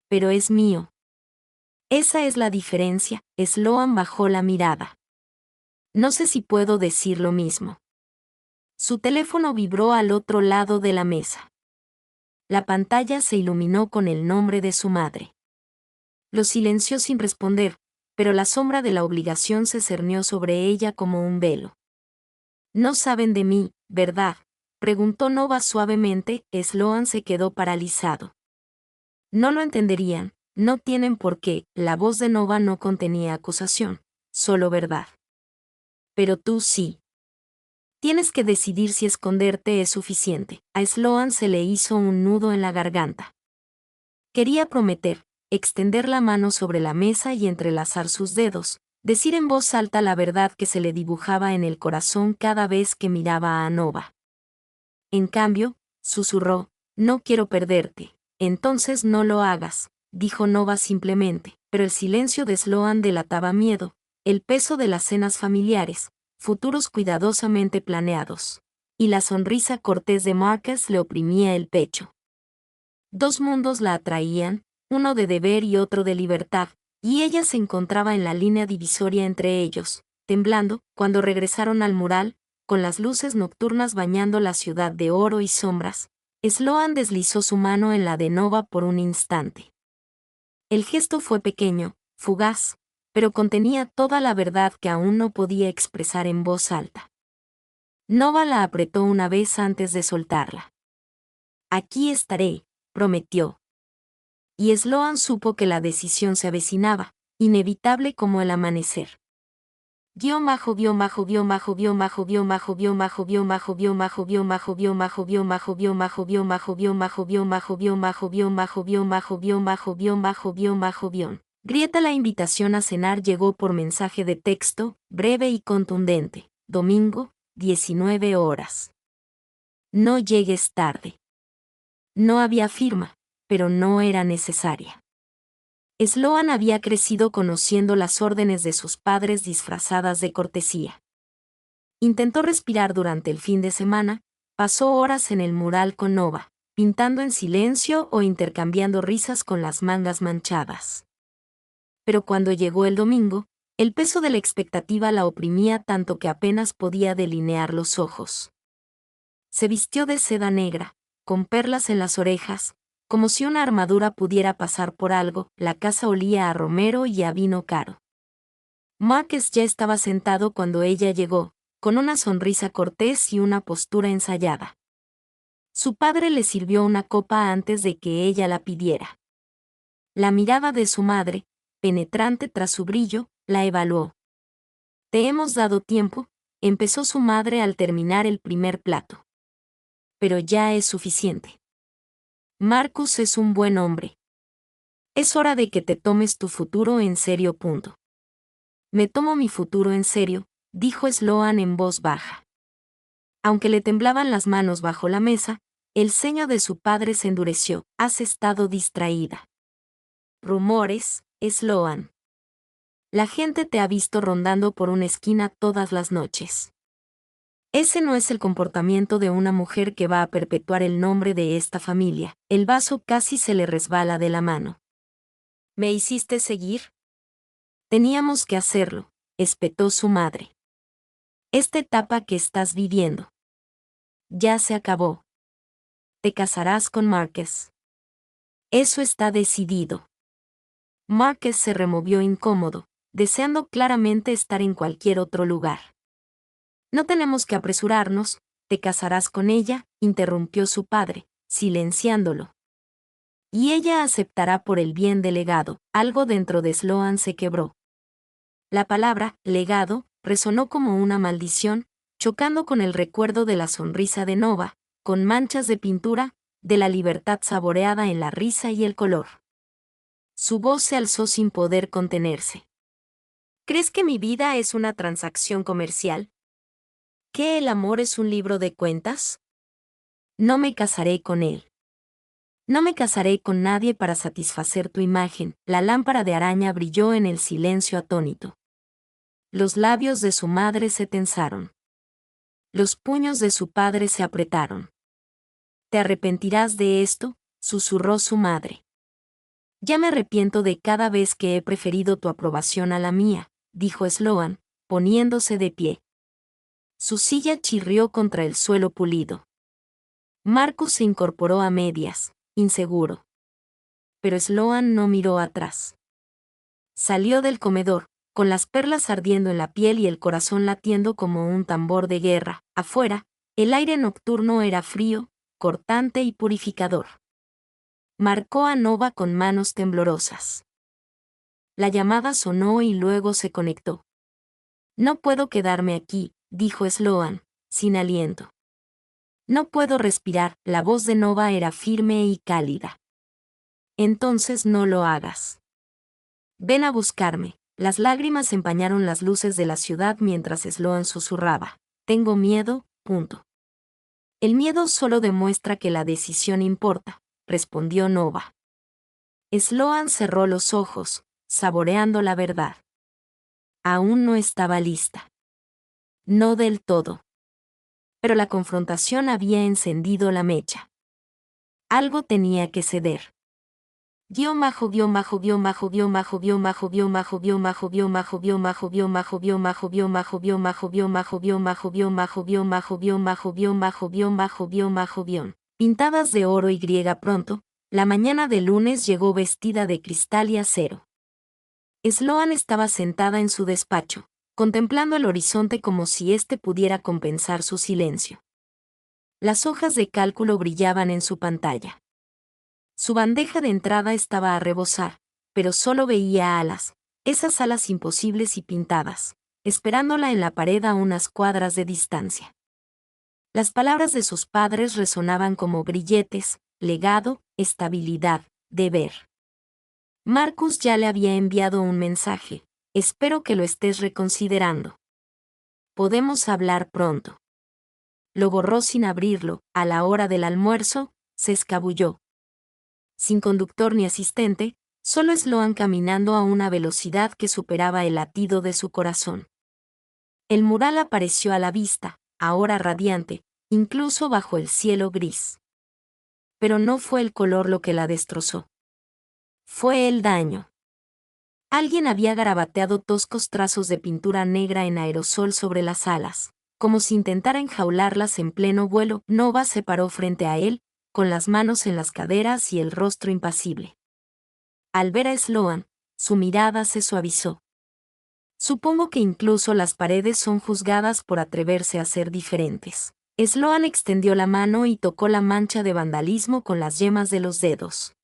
Pero es mío. Esa es la diferencia. Sloan bajó la mirada. No sé si puedo decir lo mismo. Su teléfono vibró al otro lado de la mesa. La pantalla se iluminó con el nombre de su madre. Lo silenció sin responder, pero la sombra de la obligación se cernió sobre ella como un velo. «No saben de mí, ¿verdad?», preguntó Nova suavemente. Sloan se quedó paralizado. «No lo entenderían, no tienen por qué». La voz de Nova no contenía acusación, solo verdad. «Pero tú sí. Tienes que decidir si esconderte es suficiente». A Sloan se le hizo un nudo en la garganta. Quería prometer, extender la mano sobre la mesa y entrelazar sus dedos, decir en voz alta la verdad que se le dibujaba en el corazón cada vez que miraba a Nova. En cambio, susurró, «No quiero perderte». «Entonces no lo hagas», dijo Nova simplemente, pero el silencio de Sloan delataba miedo, el peso de las cenas familiares, futuros cuidadosamente planeados. Y la sonrisa cortés de Marcus le oprimía el pecho. Dos mundos la atraían, uno de deber y otro de libertad, y ella se encontraba en la línea divisoria entre ellos, temblando, cuando regresaron al mural, con las luces nocturnas bañando la ciudad de oro y sombras. Sloan deslizó su mano en la de Nova por un instante. El gesto fue pequeño, fugaz, pero contenía toda la verdad que aún no podía expresar en voz alta. Nova la apretó una vez antes de soltarla. «Aquí estaré», prometió. Y Sloan supo que la decisión se avecinaba, inevitable como el amanecer. Grieta. La invitación a cenar llegó por mensaje de texto, breve y contundente. Domingo, 19 horas. No llegues tarde. No había firma, pero no era necesaria. Sloan había crecido conociendo las órdenes de sus padres disfrazadas de cortesía. Intentó respirar durante el fin de semana, Pasó horas en el mural con Nova, pintando en silencio o intercambiando risas con las mangas manchadas. Pero cuando llegó el domingo, el peso de la expectativa la oprimía tanto que apenas podía delinear los ojos. Se vistió de seda negra, con perlas en las orejas, como si una armadura pudiera pasar por algo. La casa olía a romero y a vino caro. Marcus ya estaba sentado cuando ella llegó, con una sonrisa cortés y una postura ensayada. Su padre le sirvió una copa antes de que ella la pidiera. La mirada de su madre, penetrante tras su brillo, la evaluó. «Te hemos dado tiempo», empezó su madre al terminar el primer plato. «Pero ya es suficiente. Marcus es un buen hombre. Es hora de que te tomes tu futuro en serio. Me tomo mi futuro en serio», dijo Sloan en voz baja. Aunque le temblaban las manos bajo la mesa, el ceño de su padre se endureció. «Has estado distraída». «Rumores, Sloan. La gente te ha visto rondando por una esquina todas las noches. Ese no es el comportamiento de una mujer que va a perpetuar el nombre de esta familia». El vaso casi se le resbala de la mano. «¿Me hiciste seguir?» «Teníamos que hacerlo», espetó su madre. «Esta etapa que estás viviendo ya se acabó. Te casarás con Marcus. Eso está decidido». Marcus se removió incómodo, deseando claramente estar en cualquier otro lugar. «No tenemos que apresurarnos, te casarás con ella», interrumpió su padre, silenciándolo. «Y ella aceptará por el bien del legado». Algo dentro de Sloan se quebró. La palabra «legado» resonó como una maldición, chocando con el recuerdo de la sonrisa de Nova, con manchas de pintura, de la libertad saboreada en la risa y el color. Su voz se alzó sin poder contenerse. «¿Crees que mi vida es una transacción comercial? ¿Que el amor es un libro de cuentas? No me casaré con él. No me casaré con nadie para satisfacer tu imagen». La lámpara de araña brilló en el silencio atónito. Los labios de su madre se tensaron. Los puños de su padre se apretaron. «Te arrepentirás de esto», susurró su madre. «Ya me arrepiento de cada vez que he preferido tu aprobación a la mía», dijo Sloan, poniéndose de pie. Su silla chirrió contra el suelo pulido. Marcus se incorporó a medias, inseguro. Pero Sloan no miró atrás. Salió del comedor, con las perlas ardiendo en la piel y el corazón latiendo como un tambor de guerra. Afuera, el aire nocturno era frío, cortante y purificador. Marcó a Nova con manos temblorosas. La llamada sonó y luego se conectó. «No puedo quedarme aquí», dijo Sloan, sin aliento. «No puedo respirar». La voz de Nova era firme y cálida. «Entonces no lo hagas. Ven a buscarme». Las lágrimas empañaron las luces de la ciudad mientras Sloan susurraba. «Tengo miedo». «El miedo solo demuestra que la decisión importa», respondió Nova. Sloan cerró los ojos, saboreando la verdad. Aún no estaba lista. No del todo. Pero la confrontación había encendido la mecha. Algo tenía que ceder. Pintadas de oro y griega. Pronto, la mañana de lunes llegó vestida de cristal y acero. Sloan estaba sentada en su despacho, contemplando el horizonte como si éste pudiera compensar su silencio. Las hojas de cálculo brillaban en su pantalla. Su bandeja de entrada estaba a rebosar, pero solo veía alas, esas alas imposibles y pintadas, esperándola en la pared a unas cuadras de distancia. Las palabras de sus padres resonaban como grilletes: legado, estabilidad, deber. Marcus ya le había enviado un mensaje: «Espero que lo estés reconsiderando. Podemos hablar pronto». Lo borró sin abrirlo. A la hora del almuerzo, se escabulló. Sin conductor ni asistente, solo Sloan caminando a una velocidad que superaba el latido de su corazón. El mural apareció a la vista, ahora radiante, incluso bajo el cielo gris. Pero no fue el color lo que la destrozó. Fue el daño. Alguien había garabateado toscos trazos de pintura negra en aerosol sobre las alas, como si intentara enjaularlas en pleno vuelo. Nova se paró frente a él, con las manos en las caderas y el rostro impasible. Al ver a Sloan, su mirada se suavizó. Supongo que incluso las paredes son juzgadas por atreverse a ser diferentes. Sloan extendió la mano y tocó la mancha de vandalismo con las yemas de los dedos.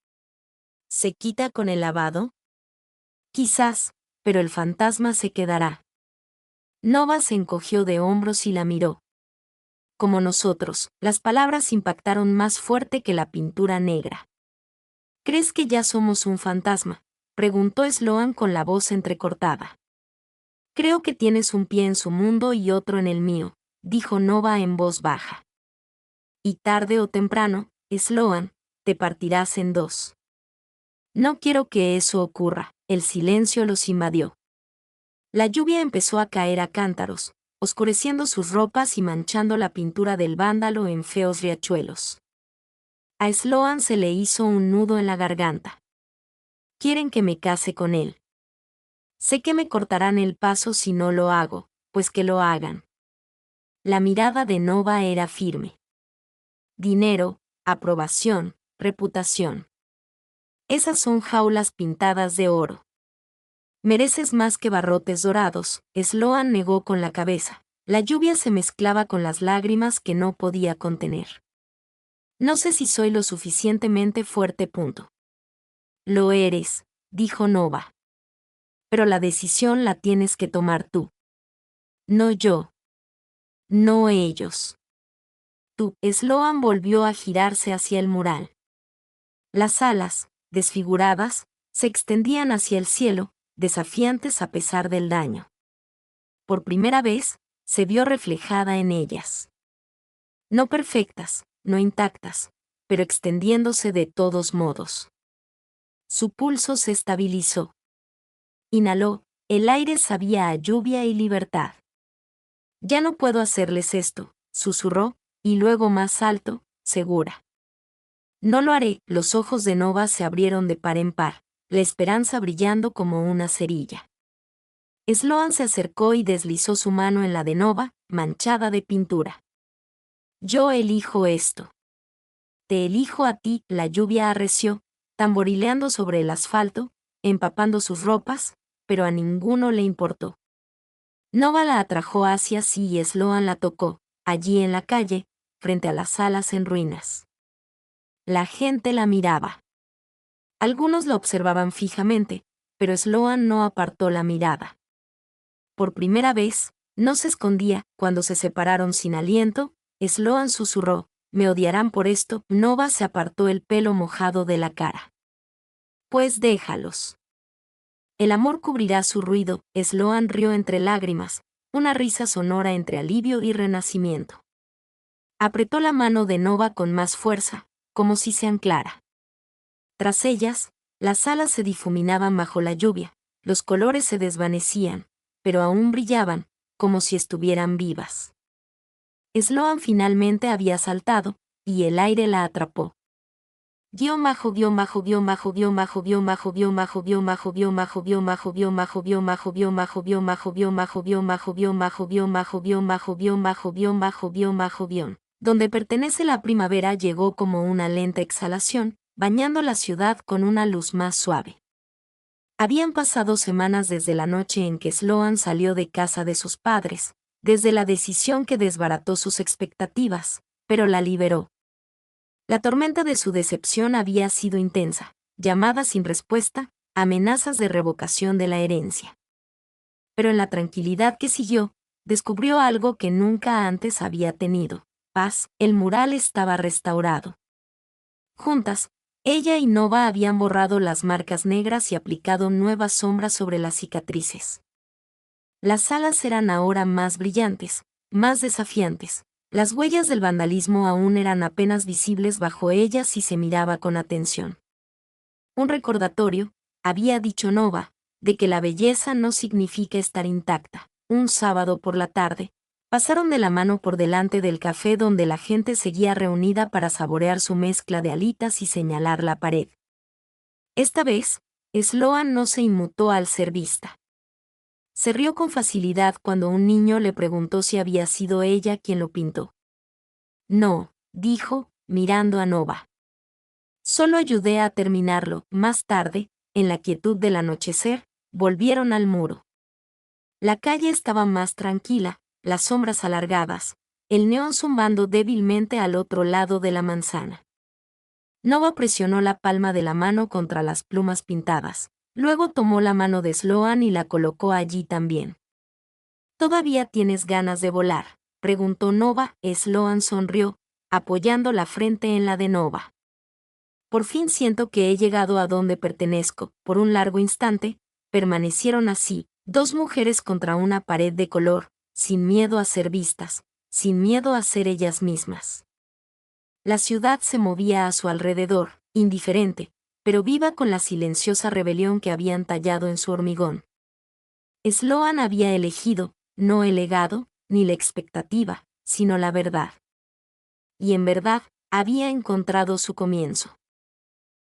¿Se quita con el lavado? Quizás, pero el fantasma se quedará. Nova se encogió de hombros y la miró. Como nosotros, las palabras impactaron más fuerte que la pintura negra. ¿Crees que ya somos un fantasma?, preguntó Sloan con la voz entrecortada. Creo que tienes un pie en su mundo y otro en el mío, dijo Nova en voz baja. Y tarde o temprano, Sloan, te partirás en dos. No quiero que eso ocurra. El silencio los invadió. La lluvia empezó a caer a cántaros, oscureciendo sus ropas y manchando la pintura del vándalo en feos riachuelos. A Sloan se le hizo un nudo en la garganta. Quieren que me case con él. Sé que me cortarán el paso si no lo hago, pues que lo hagan. La mirada de Nova era firme. Dinero, aprobación, reputación. Esas son jaulas pintadas de oro. Mereces más que barrotes dorados, Sloan negó con la cabeza. La lluvia se mezclaba con las lágrimas que no podía contener. No sé si soy lo suficientemente fuerte. Lo eres, dijo Nova. Pero la decisión la tienes que tomar tú. No yo. No ellos. Tú. Sloan volvió a girarse hacia el mural. Las alas, desfiguradas, se extendían hacia el cielo, desafiantes a pesar del daño. Por primera vez, se vio reflejada en ellas. No perfectas, no intactas, pero extendiéndose de todos modos. Su pulso se estabilizó. Inhaló, el aire sabía a lluvia y libertad. Ya no puedo hacerles esto, susurró, y luego más alto, segura. No lo haré. Los ojos de Nova se abrieron de par en par, la esperanza brillando como una cerilla. Sloan se acercó y deslizó su mano en la de Nova, manchada de pintura. Yo elijo esto. Te elijo a ti. La lluvia arreció, tamborileando sobre el asfalto, empapando sus ropas, pero a ninguno le importó. Nova la atrajo hacia sí y Sloan la tocó, allí en la calle, frente a las salas en ruinas. La gente la miraba. Algunos la observaban fijamente, pero Sloan no apartó la mirada. Por primera vez, no se escondía. Cuando se separaron sin aliento, Sloan susurró, me odiarán por esto. Nova se apartó el pelo mojado de la cara. Pues déjalos. El amor cubrirá su ruido. Sloan rió entre lágrimas, una risa sonora entre alivio y renacimiento. Apretó la mano de Nova con más fuerza, como si se anclara. Tras ellas, las alas se difuminaban bajo la lluvia, los colores se desvanecían, pero aún brillaban, como si estuvieran vivas. Sloan finalmente había saltado, y el aire la atrapó. Donde pertenece la primavera llegó como una lenta exhalación, bañando la ciudad con una luz más suave. Habían pasado semanas desde la noche en que Sloan salió de casa de sus padres, desde la decisión que desbarató sus expectativas, pero la liberó. La tormenta de su decepción había sido intensa, llamadas sin respuesta, amenazas de revocación de la herencia. Pero en la tranquilidad que siguió, descubrió algo que nunca antes había tenido: paz. El mural estaba restaurado. Juntas, ella y Nova habían borrado las marcas negras y aplicado nuevas sombras sobre las cicatrices. Las alas eran ahora más brillantes, más desafiantes. Las huellas del vandalismo aún eran apenas visibles bajo ellas y se miraba con atención. Un recordatorio, había dicho Nova, de que la belleza no significa estar intacta. Un sábado por la tarde, Pasaron de la mano por delante del café donde la gente seguía reunida para saborear su mezcla de alitas y señalar la pared. Esta vez, Sloan no se inmutó al ser vista. Se rió con facilidad cuando un niño le preguntó si había sido ella quien lo pintó. No, dijo, mirando a Nova. Solo ayudé a terminarlo. Más tarde, en la quietud del anochecer, volvieron al muro. La calle estaba más tranquila, las sombras alargadas, el neón zumbando débilmente al otro lado de la manzana. Nova presionó la palma de la mano contra las plumas pintadas. Luego tomó la mano de Sloan y la colocó allí también. ¿Todavía tienes ganas de volar?, preguntó Nova. Sloan sonrió, apoyando la frente en la de Nova. Por fin siento que he llegado a donde pertenezco. Por un largo instante, permanecieron así, dos mujeres contra una pared de color, sin miedo a ser vistas, sin miedo a ser ellas mismas. La ciudad se movía a su alrededor, indiferente, pero viva con la silenciosa rebelión que habían tallado en su hormigón. Sloan había elegido, no el legado, ni la expectativa, sino la verdad. Y en verdad, había encontrado su comienzo.